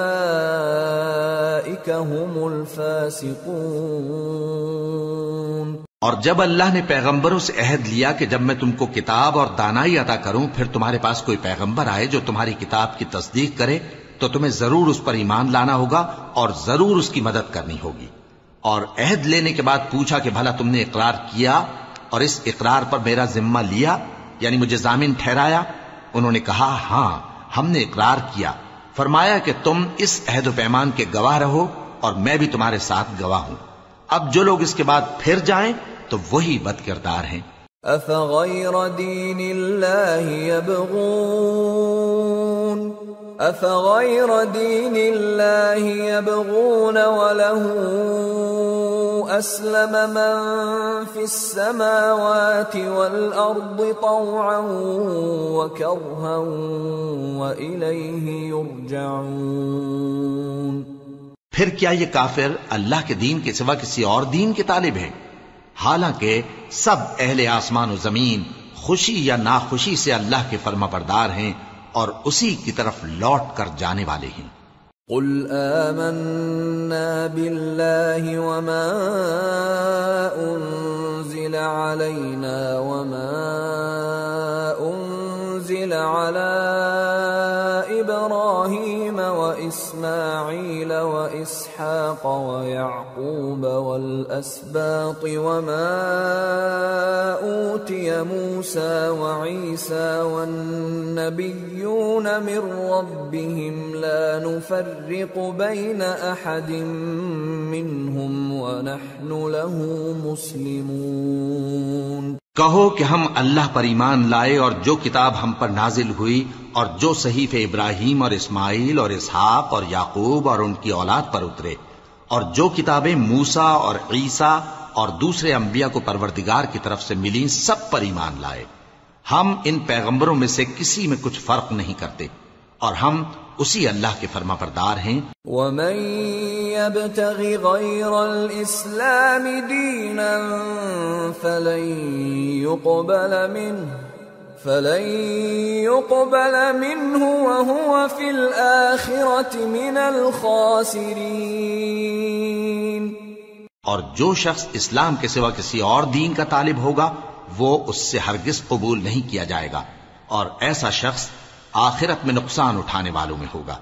هم الفاسقون۔
اور جب اللہ نے پیغمبروں سے عہد لیا کہ جب میں تم کو کتاب اور دانائی عطا کروں پھر تمہارے پاس کوئی پیغمبر آئے جو تمہاری کتاب کی تصدیق کرے تو تمہیں ضرور اس پر ایمان لانا ہوگا اور ضرور اس کی مدد کرنی ہوگی۔ اور عہد لینے کے بعد پوچھا کہ بھلا تم نے اقرار کیا اور اس اقرار پر میرا ذمہ لیا، یعنی مجھے ضامن ٹھہرایا؟ انہوں نے کہا ہاں ہم نے اقرار کیا۔ فرمایا کہ تم اس عہد و پیمان کے گواہ رہو اور میں بھی تمہارے ساتھ گواہ ہوں۔ اب جو لوگ اس کے بعد پھر جائیں تو وہی بد کردار ہیں۔
أفغير دين الله يبغون وله أسلم من في السماوات والأرض طوعا وكرها وإليه يرجعون۔
پھر کیا یہ کافر اللہ کے دین کے سوا کسی اور دین کے طالب ہیں؟ حالانکہ سب اہل آسمان و زمین خوشی یا ناخوشی سے اللہ کے فرما بردار ہیں اور اسی کی طرف لوٹ کر جانے والے ہیں۔
قل آمنا بالله وما أنزل علينا وما أنزل على إبراهيم وإسماعيل وإسحاق ويعقوب والأسباط وما أوتي موسى وعيسى والنبيون من ربهم لا نفرق بين أحد منهم ونحن له مسلمون۔
کہو کہ ہم اللہ پر ایمان لائے اور جو کتاب ہم پر نازل ہوئی اور جو صحیفے ابراہیم اور اسماعیل اور اسحاق اور یعقوب اور ان کی اولاد پر اترے اور جو کتابیں موسیٰ اور عیسیٰ اور دوسرے انبیاء کو پروردگار کی طرف سے ملیں سب پر ایمان لائے۔ ہم ان پیغمبروں میں سے کسی میں کچھ فرق نہیں کرتے اور ہم اسی اللہ کے فرما بردار ہیں۔
وَمَن يَبْتَغِ غَيْرَ الْإِسْلَامِ دِينًا فَلَن يُقْبَلَ مِنْهُ وَهُوَ فِي الْآخِرَةِ مِنَ الْخَاسِرِينَ۔
اور جو شخص اسلام کے سوا کسی اور دین کا طالب ہوگا وہ اس سے ہرگز قبول نہیں کیا جائے گا اور ایسا شخص آخرت میں نقصان اٹھانے والوں میں ہوگا۔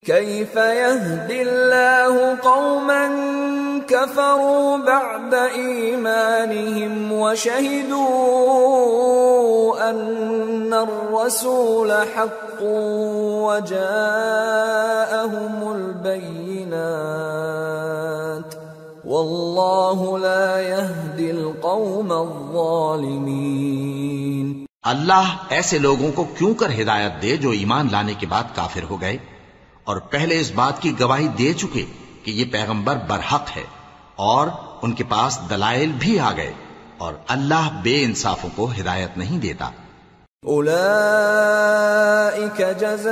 كيف يهدي الله قوما كفروا بعد إيمانهم وشهدوا أن الرسول حق وجاءهم البينات والله لا يهدي القوم الظالمين۔
اللہ ایسے لوگوں کو کیوں کر ہدایت دے جو ایمان لانے کے بعد کافر ہو گئے اور پہلے اس بات کی گواہی دے چکے کہ یہ پیغمبر برحق ہے اور ان کے پاس دلائل بھی آ گئے، اور اللہ بے انصافوں کو ہدایت نہیں دیتا۔
اولئک جزاؤہم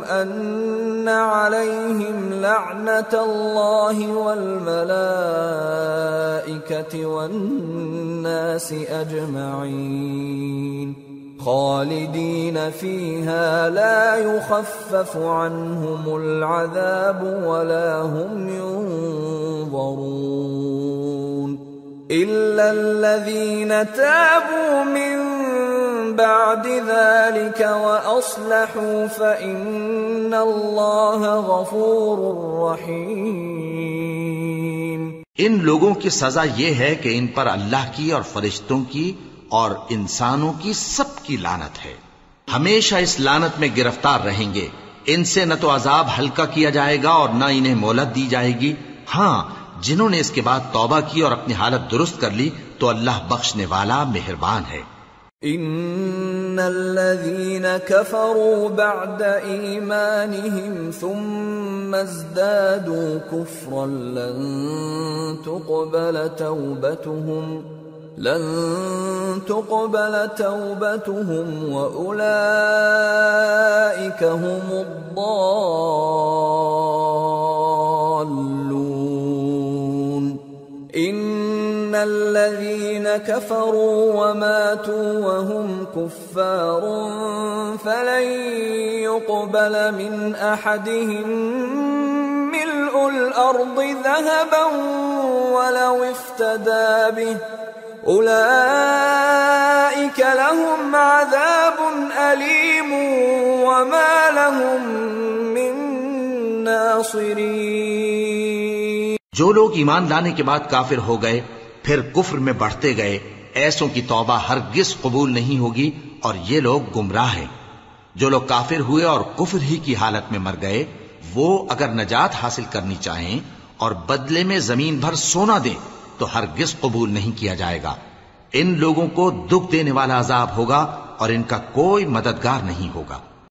ان علیہم لعنت اللہ والملائکۃ والناس اجمعین خالدین فیہا لا یخفف عنہم العذاب ولا هم ينظرون إلا الذين تابوا من بعد ذلك وأصلحوا فإن الله غفور رحيم۔
ان لوگوں کی سزا یہ ہے کہ ان پر اللہ کی اور فرشتوں کی اور انسانوں کی سب کی لعنت ہے، ہمیشہ اس لعنت میں گرفتار رہیں گے۔ ان سے نہ تو عذاب ہلکا کیا جائے گا اور نہ انہیں مہلت دی جائے گی۔ ہاں، جنہوں نے اس کے بعد توبہ کی اور اپنی حالت درست کر لی تو اللہ بخشنے والا مہربان ہے۔
ان الذين كفروا بعد ايمانهم ثم ازدادوا كفرا لن لن تقبل توبتهم وأولئك هم الضالون إن الذين كفروا وماتوا وهم كفار فلن يقبل من أحدهم ملء الأرض ذهبا ولو افتدى به أولئك لهم عذاب أليم وما لهم من ناصرين۔
جو لوگ ایمان لانے کے بعد کافر ہو گئے پھر کفر میں بڑھتے گئے، ایسوں کی توبہ ہرگز قبول نہیں ہوگی اور یہ لوگ گمراہ ہیں۔ جو لوگ کافر ہوئے اور کفر ہی کی حالت میں مر گئے، وہ اگر نجات حاصل کرنی چاہیں اور بدلے میں زمین بھر سونا دیں تو ہرگز قبول نہیں کیا جائے گا۔ ان لوگوں کو دکھ دینے والا عذاب ہوگا اور ان کا کوئی مددگار نہیں ہوگا۔